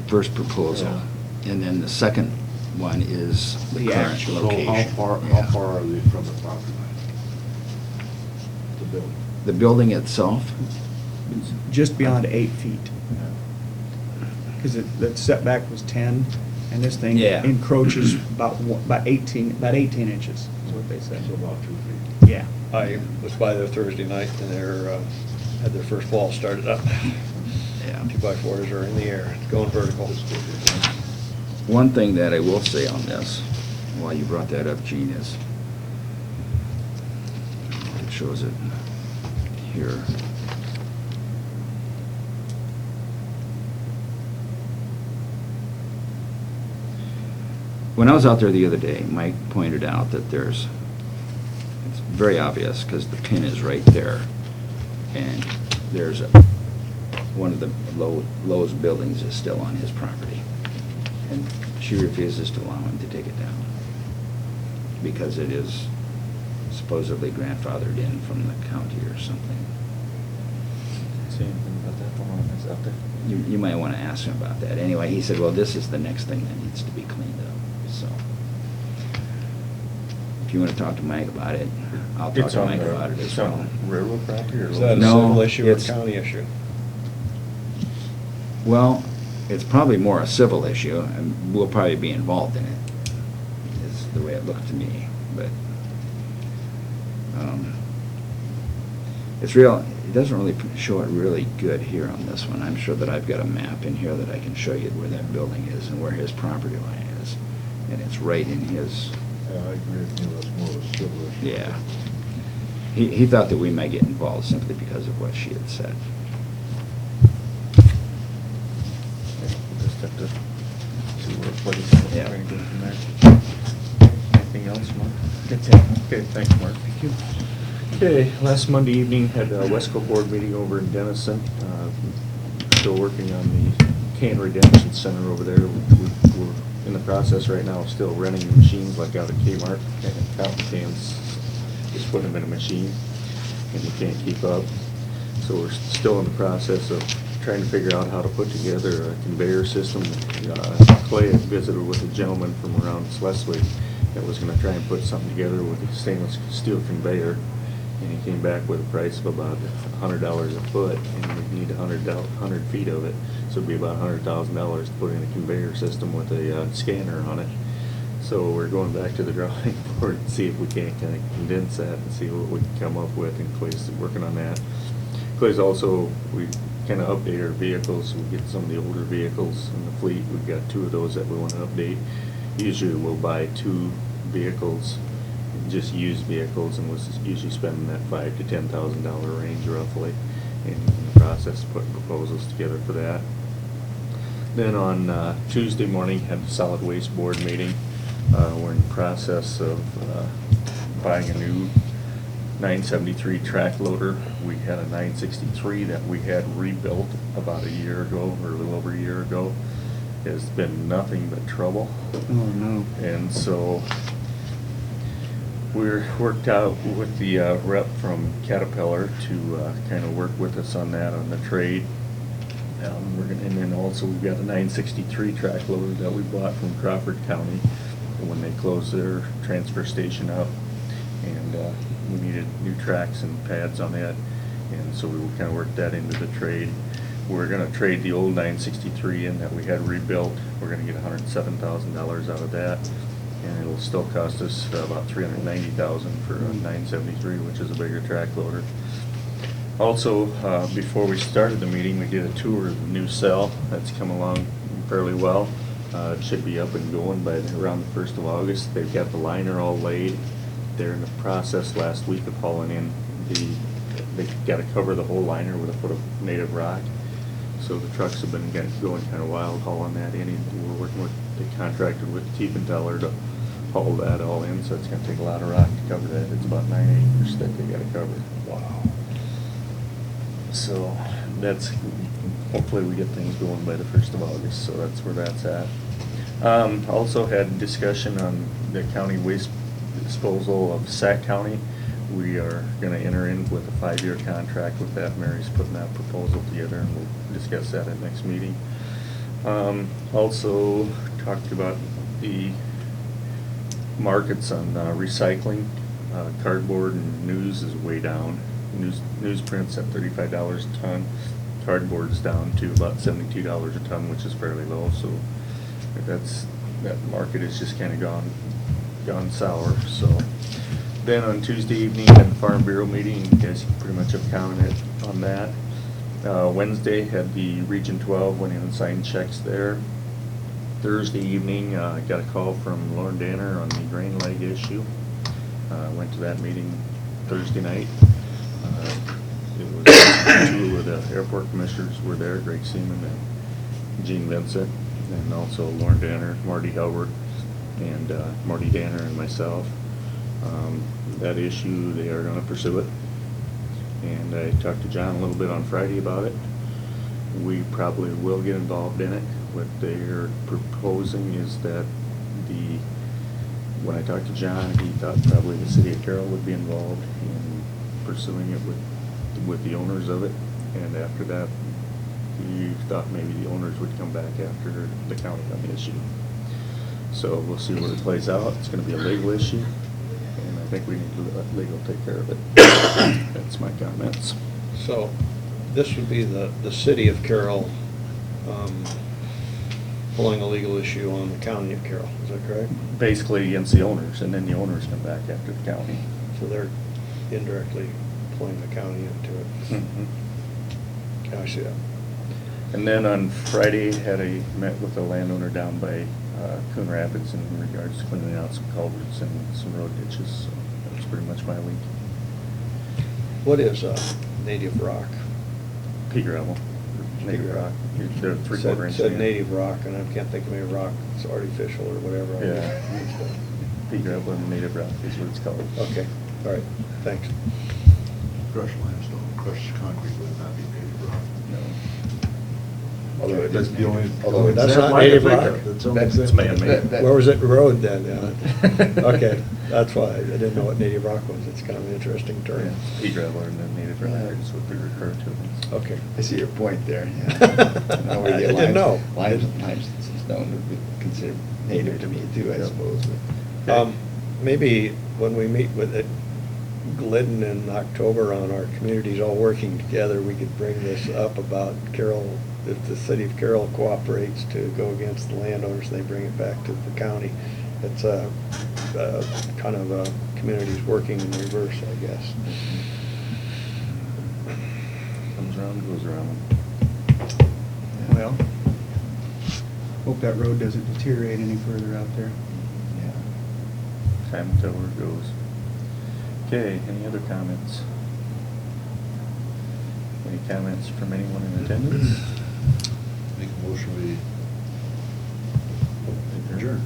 I: first proposal, and then the second one is the
B: The
I: current
B: actual.
H: So
I: location.
H: how
I: Yeah.
H: far are they from the property line? The building?
I: The building itself,
B: Just beyond 8 feet, because the setback was 10, and this thing
I: Yeah.
B: encroaches about 18 inches, is what they said.
H: So about 2 feet.
B: Yeah.
C: I was by there Thursday night, and they're, had their first wall started up.
I: yeah.
C: 2x4s are in the air, it's going vertical.
I: One thing that I will say on this, while you brought that up, Gene, is, it shows it here. When I was out there the other day, Mike pointed out that it's very obvious, because the pin is right there, and there's one of the Lowe's buildings is still on his property. And she refuses to allow him to take it down because it is supposedly grandfathered in from the county or something.
A: See anything about that one that's out there?
I: You might want to ask him about that. Anyway, he said, well, this is the next thing that needs to be cleaned up, so. If you want to talk to Mike about it, I'll talk
A: It's
I: to
A: on
I: Mike
A: the-
I: about it as
A: it's on
I: well.
A: railroad property or?
C: Is that a
I: No,
C: civil issue or a
I: it's-
C: county issue?
I: Well, it's probably more a civil issue, and we'll probably be involved in it, is the way it looked to me, but It's real, it doesn't really show it really good here on this one. I'm sure that I've got a map in here that I can show you where that building is and where his property line is. And it's right in his,
G: Yeah, I agree with you, that's more of a civil issue.
I: yeah. He thought that we might get involved simply because of what she had said.
A: We'll just have to see where it plays.
I: Yeah.
A: We're gonna go from there. Anything else, Mark?
B: That's it.
A: Okay, thanks, Mark. Thank you. Okay, last Monday evening, had a Wesco board meeting over in Denison. Still working on the can redemption center over there. We're in the process right now of still renting machines like out of Kmart, and fountain cans, just put them in a machine, and we can't keep up. So we're still in the process of trying to figure out how to put together a conveyor system. Clay had visited with a gentleman from around Schleswig that was gonna try and put something together with a stainless steel conveyor. And he came back with a price of about $100 a foot, and we need 100 feet of it. So it'd be about $100,000 to put in a conveyor system with a scanner on it. So we're going back to the drawing board and see if we can't kind of condense that and see what we can come up with, and Clay's working on that. Clay's also, we kind of update our vehicles. We get some of the older vehicles in the fleet. We've got 2 of those that we want to update. Usually we'll buy 2 vehicles, just used vehicles, and we're usually spending that $5,000 to $10,000 range roughly, and in the process of putting proposals together for that. Then on Tuesday morning, had a solid waste board meeting. We're in the process of buying a new 973 track loader. We had a 963 that we had rebuilt about a year ago, or a little over a year ago. It's been nothing but trouble.
B: Oh, no.
A: And so we're worked out with the rep from Caterpillar to kind of work with us on that, on the trade. And then also we've got a 963 track loader that we bought from Crawford County when they closed their transfer station up, and we needed new tracks and pads on that, and so we kind of worked that into the trade. We're going to trade the old 963 in that we had rebuilt. We're going to get $107,000 out of that, and it'll still cost us about $390,000 for a 973, which is a bigger track loader. Also, before we started the meeting, we did a tour of the new cell. That's come along fairly well. It should be up and going by around the 1st of August. They've got the liner all laid. They're in the process last week of hauling in they got to cover the whole liner with a foot of native rock. So the trucks have been going kind of wild hauling that in. We're working with, they contracted with Tiefenthaler to haul that all in, so it's going to take a lot of rock to cover that. It's about 9 acres that they got to cover. Wow. So that's, hopefully we get things going by the 1st of August, so that's where that's at. Also had discussion on the county waste disposal of Sac County. We are gonna enter in with a 5-year contract with that. Mary's putting that proposal together, and we'll discuss that at next meeting. Also talked about the markets on recycling. Cardboard and news is way down. Newsprint's at $35 a ton. Cardboard's down to about $72 a ton, which is fairly low. So that market has just kind of gone sour. So then on Tuesday evening at the Farm Bureau meeting, you guys pretty much have commented on that. Wednesday had the Region 12, went in and signed checks there. Thursday evening, got a call from Lauren Danner on the grain leg issue. Went to that meeting Thursday night. It was 2 of the airport commissioners were there, Greg Seaman and Gene Vincent, and also Lauren Danner, Marty Halbert, and Marty Danner and myself. That issue, they are going to pursue it. And I talked to John a little bit on Friday about it. We probably will get involved in it. What they're proposing is that when I talked to John, he thought probably the city of Carroll would be involved in pursuing it with the owners of it. And after that, he thought maybe the owners would come back after the county on the issue. So we'll see where it plays out. It's going to be a legal issue, and I think we need to let legal take care of it. That's my comments.
C: So this would be the city of Carroll pulling a legal issue on the county of Carroll, is that correct?
A: Basically against the owners, and then the owners come back after the county.
C: So they're indirectly pulling the county into it.
A: Mhm.
C: I see that.
A: And then on Friday, met with a landowner down by Coon Rapids in regards to cleaning out some culverts and some road ditches, so that was pretty much my week.
C: What is native rock?
A: Pea gravel, native rock, the three-quarter inch.
C: Said
A: sand.
C: native rock, and I can't think of any rock that's artificial or whatever.
A: Yeah. Pea gravel and native rock is what it's called.
C: Okay, all right, thanks.
G: Crushed limestone, crushed concrete would not be native rock.
A: No.
G: Although it
H: That's
G: is
H: the only-
G: native.
C: although that's
H: That
C: not
H: might
C: native
H: be-
C: rock.
H: That's only
A: It's man-made.
C: Where was it road then? Yeah. Okay, that's why, I didn't know what native rock was. It's kind of an interesting
A: Yeah,
C: term.
A: Pea gravel and then native rock is what they refer to it as.
C: Okay.
I: I see your point there, yeah. Now we
C: I
I: get
C: didn't know.
I: Limestone would be considered native to me too, I
A: Yep.
I: suppose. but-
C: Maybe when we meet with it, Glidden in October on our communities all working together, we could bring this up about Carroll, if the city of Carroll cooperates to go against the landowners, they bring it back to the county. It's kind of communities working in reverse, I guess.
A: Comes around, goes around.
B: Well, hope that road doesn't deteriorate any further out there.
I: Yeah.
A: Time will tell where it goes. Okay, any other comments? Any comments from anyone in attendance?
G: Make a motion, we adjourn.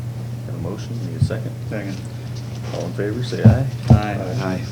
A: Got a motion, need a second?
B: Second.
A: All in favor, say aye.
B: Aye.
I: Aye.